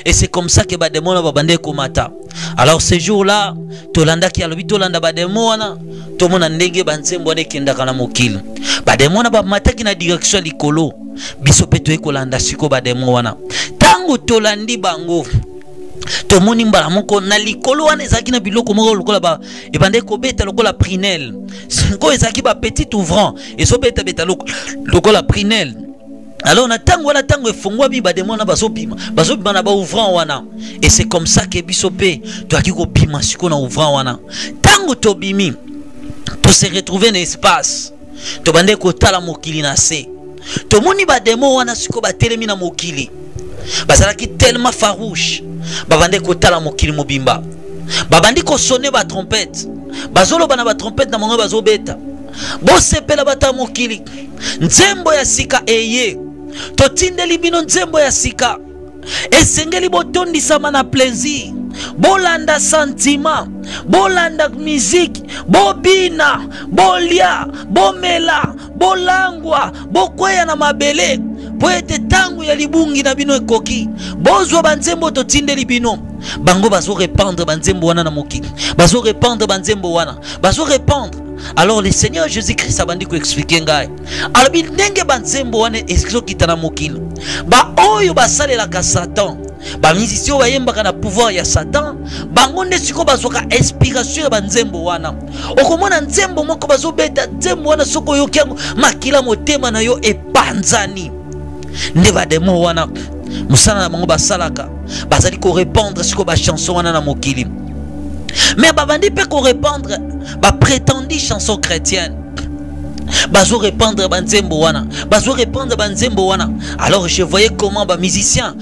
Et c'est comme ça que bademona babande komata. Alors ce jour-là tolanda ki alobi tolanda bademona tomona ndenge banzembo wana ekendaka na mokili bademona bamataki na direction likolo biso pe toyekolanda siko bademo wana tango tolandi bango tomoni mbala moko na likolo wana ezaki na biloko moko lokola ba ebande kobeta lokola prinel ko ezaki ba petit ouvrant ezobeta beta lokola prinel. Alors na tango wana tango efungwa bi bademo na bazobima na ba ouvrant wana et c'est comme ça que biso pe toaki ko bima siko na ouvrant wana tango tobimi to se retrouver dans l'espace to bande ko tala mokili na se to moni ba demo wana siko ba telemi na mokili bazalaki tellement farouche ba bande ko tala mokili mobimba ba bandi ko sonner ba trompette bazolo bana ba trompette na mongo bazobeta bo sepela bata mokili nzembo ya sika eye to tindeli bino nzembo ya sika esengeli botondisama na plaisir bolanda sentiment, bolanda musique, bobina, bolia, bomela, bolangwa, bokweya na mabele. Po ete tangu ya libungi na bino ekoki bozwa banzembo totindeli bino bango bazo répandre banzembo wana na mokili, bazo répandre banzembo wana, bazo répandre. Alors le Seigneur Jésus-Christ a bandi ko expliquer ngai alobi ndenge banzembo wana ezokita na mokili ba oyo basalela ka Satan, ba musicien bayembaka na pouvoir ya Satan, bango nde siko bazoka inspiration ya banzembo wana. Okomona nzembo moko bazobeta nzembo wana soko yoki makila motema na yo epanzani nde bademo wana musana na bango basalaka bazali ko répandre siko ba chanson wana na mokili. Mais babandi pe ko répandre ba prétendue chanson chrétienne, bazo répandre banzembo wana, bazo répandre banzembo wana. Alors je voyais comment ba musiciens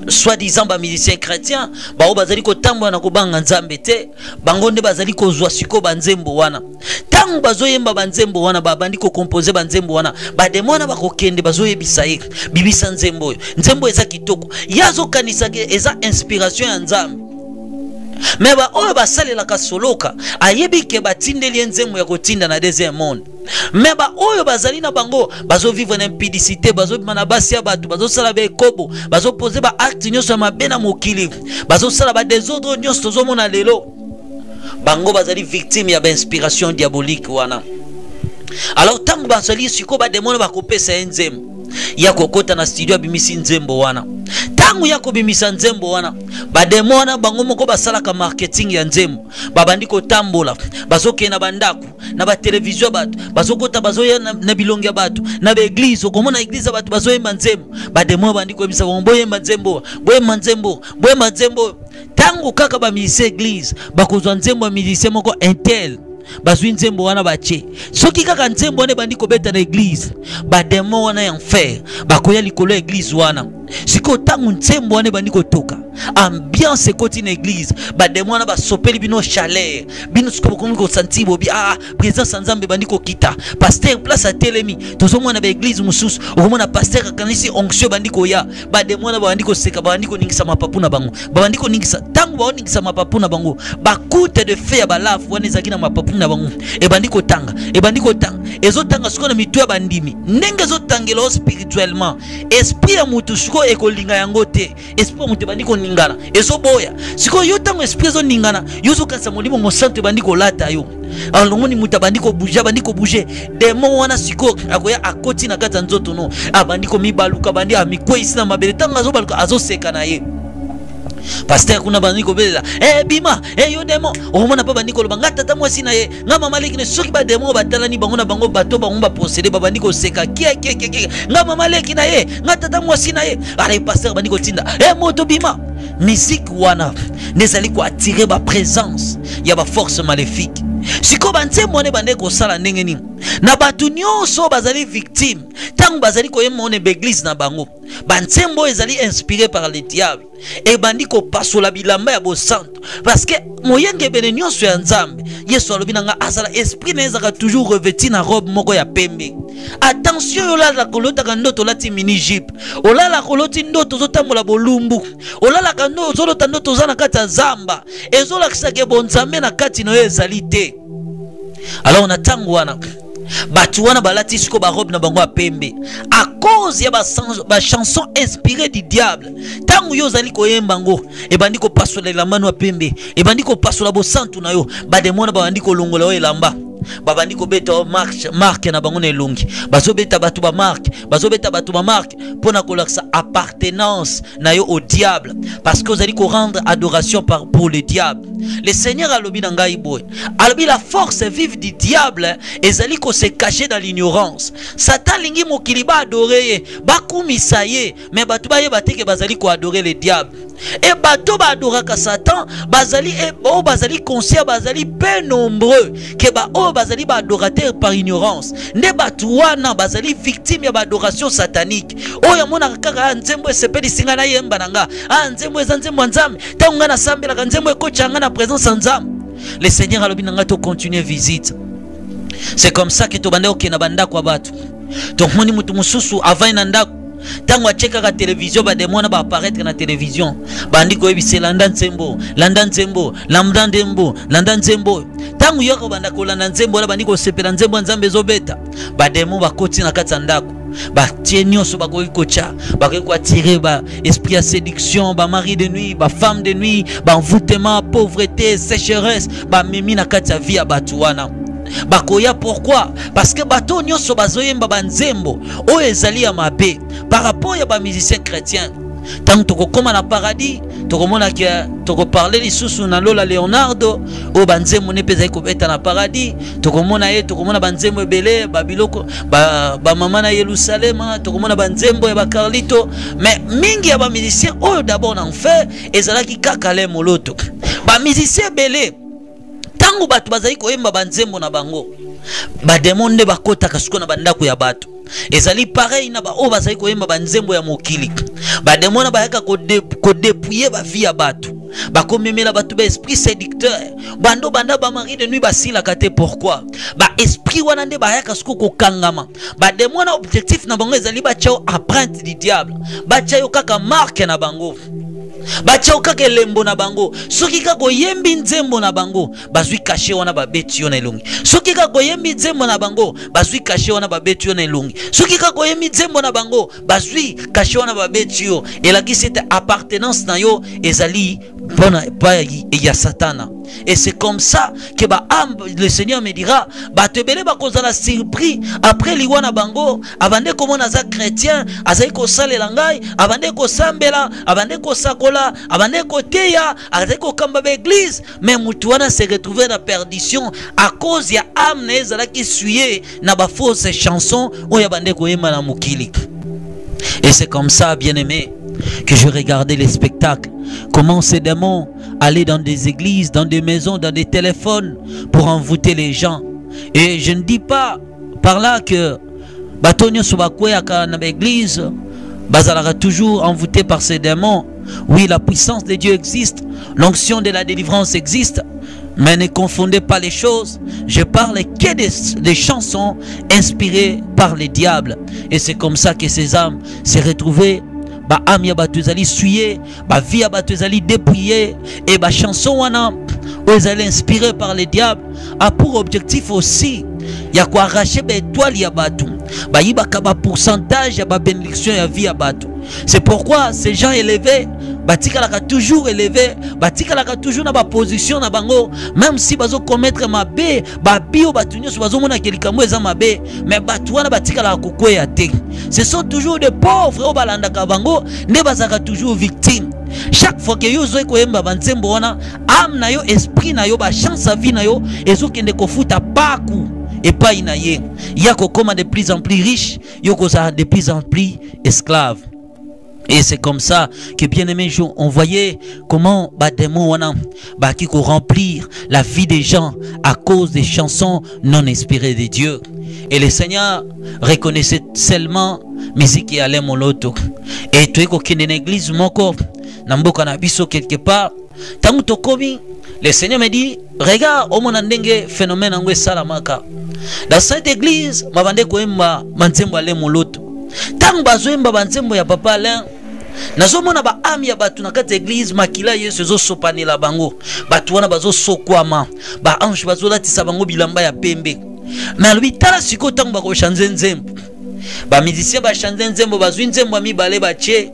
soi-disant ba musiciens chrétiens ba bazali ko tambo na ko banga nzambe te, bango nde bazali ko zwa siko banzembo wana. Tangu bazo yemba banzembo wana babandi ko composer banzembo wana, ba demona ba kokende bazo yebisa ye bibisa nzembo, nzembo eza kitoko yazo kanisa ke eza inspiration ya nzambe. Mais ba oyo basalela ka soloka ayebi ke batindeli nzembo ya kotinda na deuxième monde. Mais ba oyo bazali na bango bazo vivre na impudicité, bazo bima na basi ya batu, bazo sala ba ekobo, bazo poser ba acte nyonso ya mabe na mokili, bazo sala ba désordre nyonso tozomona lelo, bango bazali victime ya ba inspiration diabolique wana. Alors tangu bazali siko ba demona ba kopesa nzembo ya kokota na studio abimisi nzembo wana, tangu ya kobimisa nzembo wana bademona bango moko basalaka marketing ya nzembo babandi kotambola bazokena bandako na ba television batu bazokota bazoya na bilongi ya batu na ba église. Okomona église batu bazoyemba nzembo bademona bandi koyebisa boyemba nzembo, boyemba nzembo, boyemba nzembo. Tangu kaka ba misi église bakozwa nzembo ya musicien moko intel bazwi nzembo wana bache soki kaka nzembo wana bandi kobeta na église bademo wana ya enfer bakoya likolo ya église wana. Siko tangu nzembo wana bandi kotoka ambiance ekoti na église bademo wana basopeli bino chaleur bino siko bokomi kosanti bobi présence nzambe bandi kokita pasteur place a telemi tozomona ba église mususu okomona pasteur akanisi onction bandi koya bademo wana bandi koseka bandi koningisa mapapu na bango bandi koningisa tangu baoningisa mapapu na bango bakute de fer ba lafu wana ezaki na mapapu na bango ebandi kotanga ezotanga siko na mitu ya bandimi ndenge ezotangela spirituellement esprit ya mutu siko ekolinga yango te, esprit mutu bandi koningana ezoboya siko yo tango esprit zo ningana yo zo kanisa molimo mosanto bandi kolata yo alongoni mutu bandi ko bouger demo wana siko akoya akoti na kata nzoto no abandi ko mibaluka bandi amikwesi na mabele tango azobaluka azoseka na ye. Pasteur kuna bandi ko bela bima yo demo omona pa bandi ko lobanga tata mwasi na ye nga mama leki ne soki ba demo batalani bango na bango bato bango ba procéder ba bandi ko seka kia nga mama leki na ye nga tata mwasi na ye ale pasteur bandi ko tinda moto bima musique wana nezali ko attirer ba présence ya ba force maléfique. Siko banzembo ne bande ko sala ndenge nini na batu nyonso bazali victime tangu bazali ko yemona église na bango banzembo ezali inspiré par le diable et bandi ko pasola bilamba ya bosanto parce que moyenge bene nyonso ya nzambe Yesu alobi nanga azala esprit nezaka toujours revêti na robe moko ya pembe. Attention olala kolota kandoto lati mini jeep olala koloti ndoto zotambola bolumbu olala kandoto zolota ndoto zana kata zamba ezola kisake bonzambe na kati no ezali te. Alors on attend wana batu wana balati siko ba robe na bango pembe à cause ya ba chanson inspirée du diable. Tangu yo zali koyemba ngo ebandi ko pasola elamba no pembe ebandi ko pasola bo santu na yo bademona bandi ko longola yo elamba babandi ko beta marque na bango na elongi bazobeta batu ba marque pona kolaksa appartenance na yo au diable parce que vous allez rendre adoration pour le diable. Le Seigneur alobi na ngai boy alobi la force vive du diable ezali ko se cacher dans l'ignorance. Satan lingi mokili ba adorer ba kumisa ye mais batu ba ye bateke bazali ko adorer le diable et bato ba adoraka Satan bazali bazali conscient bazali peu nombreux que ba bazali ba adorateur par ignorance nde batu wana bazali victime ya ba adoration satanique oya mona kaka nzembo sepeli singa na yemba nanga nzembo nzembo nzambe tangu na sambela nzembo ekochanga na présence nzambe. Le Seigneur alobi nanga to continuer visite. C'est comme ça que to bande okena bandako batu. Donc moni mutu mususu avai na ndako tango acheka ka télévision ba demona ba apparaître na télévision bandi ko ebise landa nzembo tango yoko banda ko landa nzembo la bandi ko sepela nzembo nzambe zobeta ba demo ba koti na kati ndako ba tie nyonso ba ko kocha ba ko attirer ba esprit à séduction ba mari de nuit ba femme de nuit ba envoûtement pauvreté sécheresse ba memi na kati ya vie ya batu wana bakoya. Pourquoi? Parce que bato nyonso bazoyemba banzembo o ezali ya mabe par rapport ya ba musicien chrétien. Tant toko koma na paradis toko mona ki toko parler lisusu na Lola Leonardo o banzembo ne peza ko beta na paradis toko mona banzembo ebele babiloko ba mama na Yerusalema toko mona banzembo ya ba Carlito, mais mingi ya ba musicien o d'abord en fait ezalaki kaka le moloto ba musicien belé. Tango batu bazali koyemba banzembo na bango ba demonde bakota kasuko na bandako ya batu ezali pareil na ba o bazali koyemba banzembo ya mokili ba demona bayaka ko dépouiller ba vie ya batu bakomemela batu ba esprit séducteur banda ba mari de nuit basila kate. Pourquoi? Ba esprit wana nde bayaka suko ko kangama ba demona objectif na bango ezali ba chao apprenti du diable ba chao kaka marque na bango bachao kaka lembo na bango soki kako yembi nzembo na bango bazwi caché wana babeti yo na elongi soki kako yembi nzembo na bango bazwi caché wana babeti yo na elongi soki kako yembi nzembo na bango bazwi caché wana babeti yo elaki c'était appartenance na yo ezali bona pa ya satana. Et c'est comme ça que le Seigneur me dira batebele bakozala surpris après liwana bango abande komona za chrétien azali ko salela ngai abande ko sambela abande ko sakola abande ko teya azali ko kamba ba église, mais mutu wana se retrouver na perdition à cause ya âme na ezala ki suye na ba fausse chanson o ya bande ko yema na mukili. Et c'est comme ça, bien-aimé, que je regardais les spectacles. Comment ces démons allaient dans des églises, dans des maisons, dans des téléphones pour envoûter les gens. Et je ne dis pas par là que Batonio Sobakweyaka dans l'église bazalaka toujours envoûté par ces démons. Oui, la puissance de Dieu existe, l'onction de la délivrance existe, mais ne confondez pas les choses. Je parle que des chansons inspirées par les diables. Et c'est comme ça que ces âmes s'est retrouvées. Ba âme ya batu ezali suye, ba vie ya batu ezali dépouillée, et ba chanson wana ezali inspirée par les diables a pour objectif aussi ya ko arracher ba étoile ya batu, ba yibaka ba pourcentage ya ba bénédiction ya vie ya batu. C'est pourquoi ces gens élevés batikalaka toujours élevé, batikalaka toujours na ba position na bango, même si bazo commettre mabe ba bio batu nyonso bazo mona kelikambo eza mabe, mais batu wana batikala kokweya te. Ce sont toujours des pauvres au balanda kabango ne bazaka toujours victimes. Chaque fois que yo zo koyemba banzembo wana âme na yo esprit na yo ba chance à vie na yo ezokende kofuta paku et pas inaye yako koma de plus en plus riche, yoko za de plus en plus esclave. Et c'est comme ça que, bien aimé, on voyait comment démon wana qui ko remplir la vie des gens à cause des chansons non inspirées de Dieu. Et le Seigneur reconnaissait seulement musique et allait moloto. Et tu es qu'aucune église moko namboka na biso quelque part. Tangu tokomi, le Seigneur me dit, regarde au monandenge phénomène angwe salamaka. Dans cette église, mabande ko emba manzembo ale moloto. Tangu bazoemba banzembo ya papa Alain nazomona ba ami ya batu na kati église makila Yesu zo sopanela bango batu wana bazo sokwama ba ange bazo latisa bango bilamba ya pembe. Mais lui tala siko tangu bako chanze nzembo ba musicien ba chanze nzembo bazwi nzembo mibale bache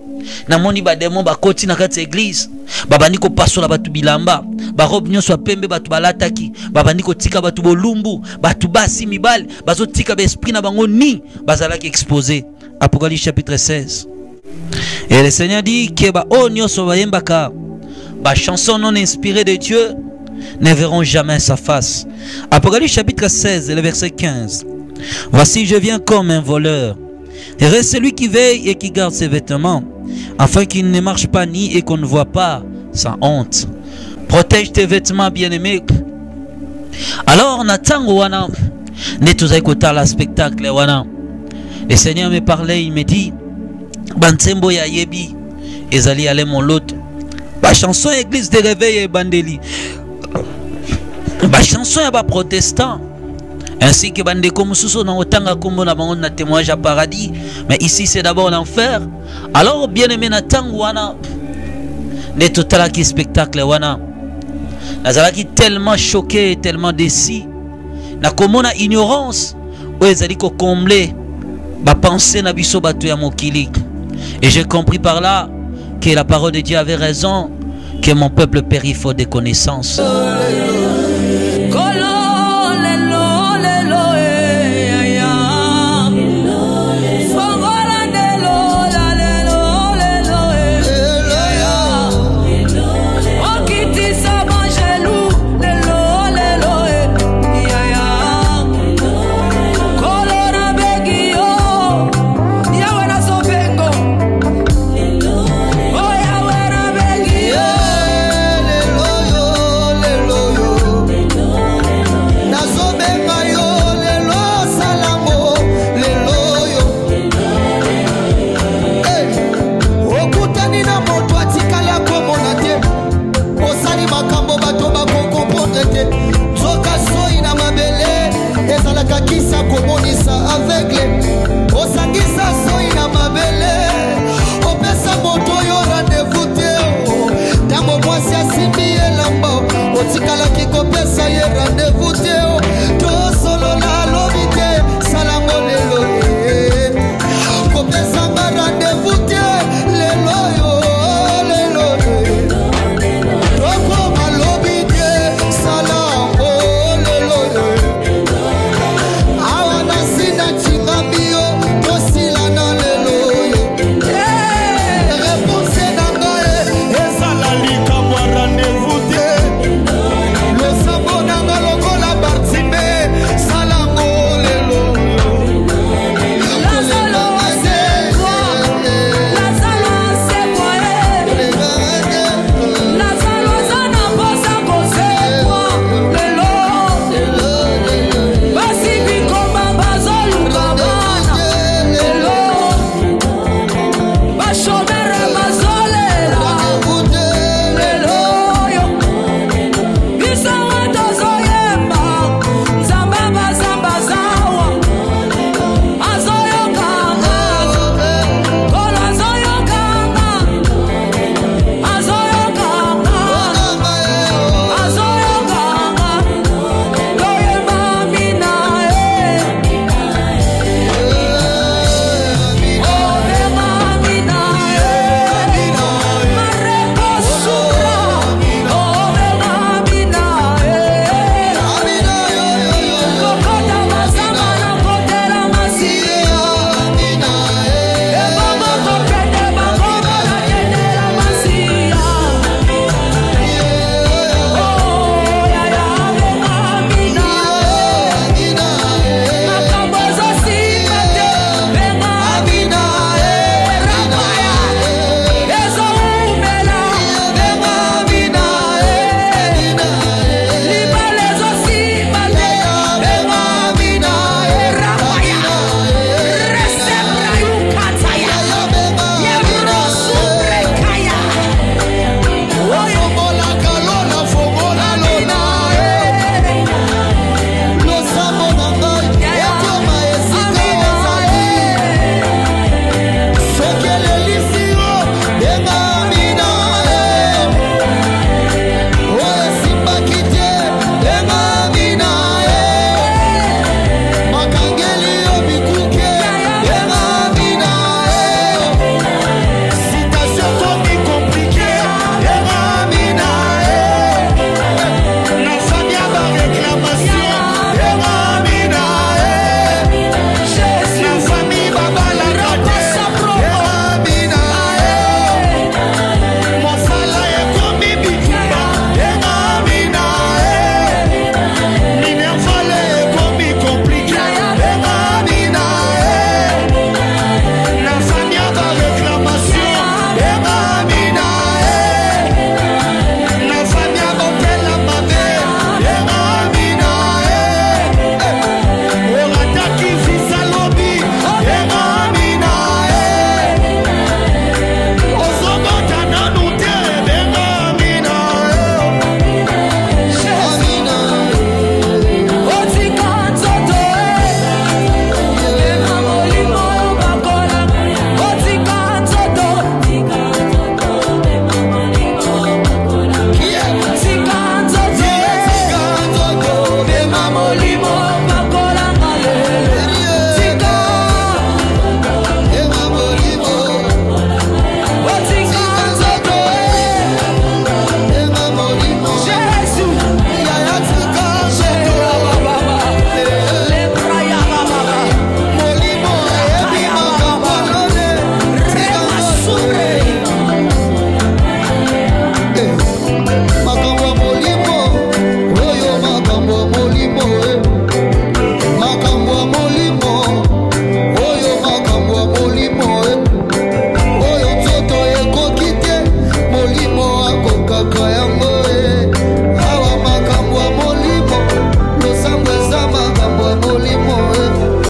na moni ba démon ba koti na kati église babandi ko pasola batu bilamba ba robe nyonso ya pembe batu balataki babandi ko tika batu bolumbu batu basi mibale bazo tika ba esprit na bango ni bazalaki exposé. Apocalypse chapitre 16. Et le Seigneur dit que ba chansons non inspirées de Dieu ne verront jamais sa face. Apocalypse chapitre 16, le verset 15. Voici, je viens comme un voleur. Et reste celui qui veille et qui garde ses vêtements, afin qu'il ne marche pas ni et qu'on ne voit pas sa honte. Protège tes vêtements, bien-aimés. Alors, Nathan wana netuzai kotala spectacle wana. Le Seigneur me parlait, il me dit Bansembo ya yebi ezali ale mon lot. Ba chanson église de réveil et bandeli. Ba chanson ya ba protestant. Ainsi que Bandeko Moussousou na otanga kombo na bango na témoignage à paradis, mais ici c'est d'abord l'enfer. Alors bien aimé na tango wana ne totala ki spectacle wana nazalaki tellement choqué, tellement déçu na komona ignorance o ezali ko combler ba pensée na biso bato ya mokili. Et j'ai compris par là que la parole de Dieu avait raison, que mon peuple périt faute de connaissances. Tika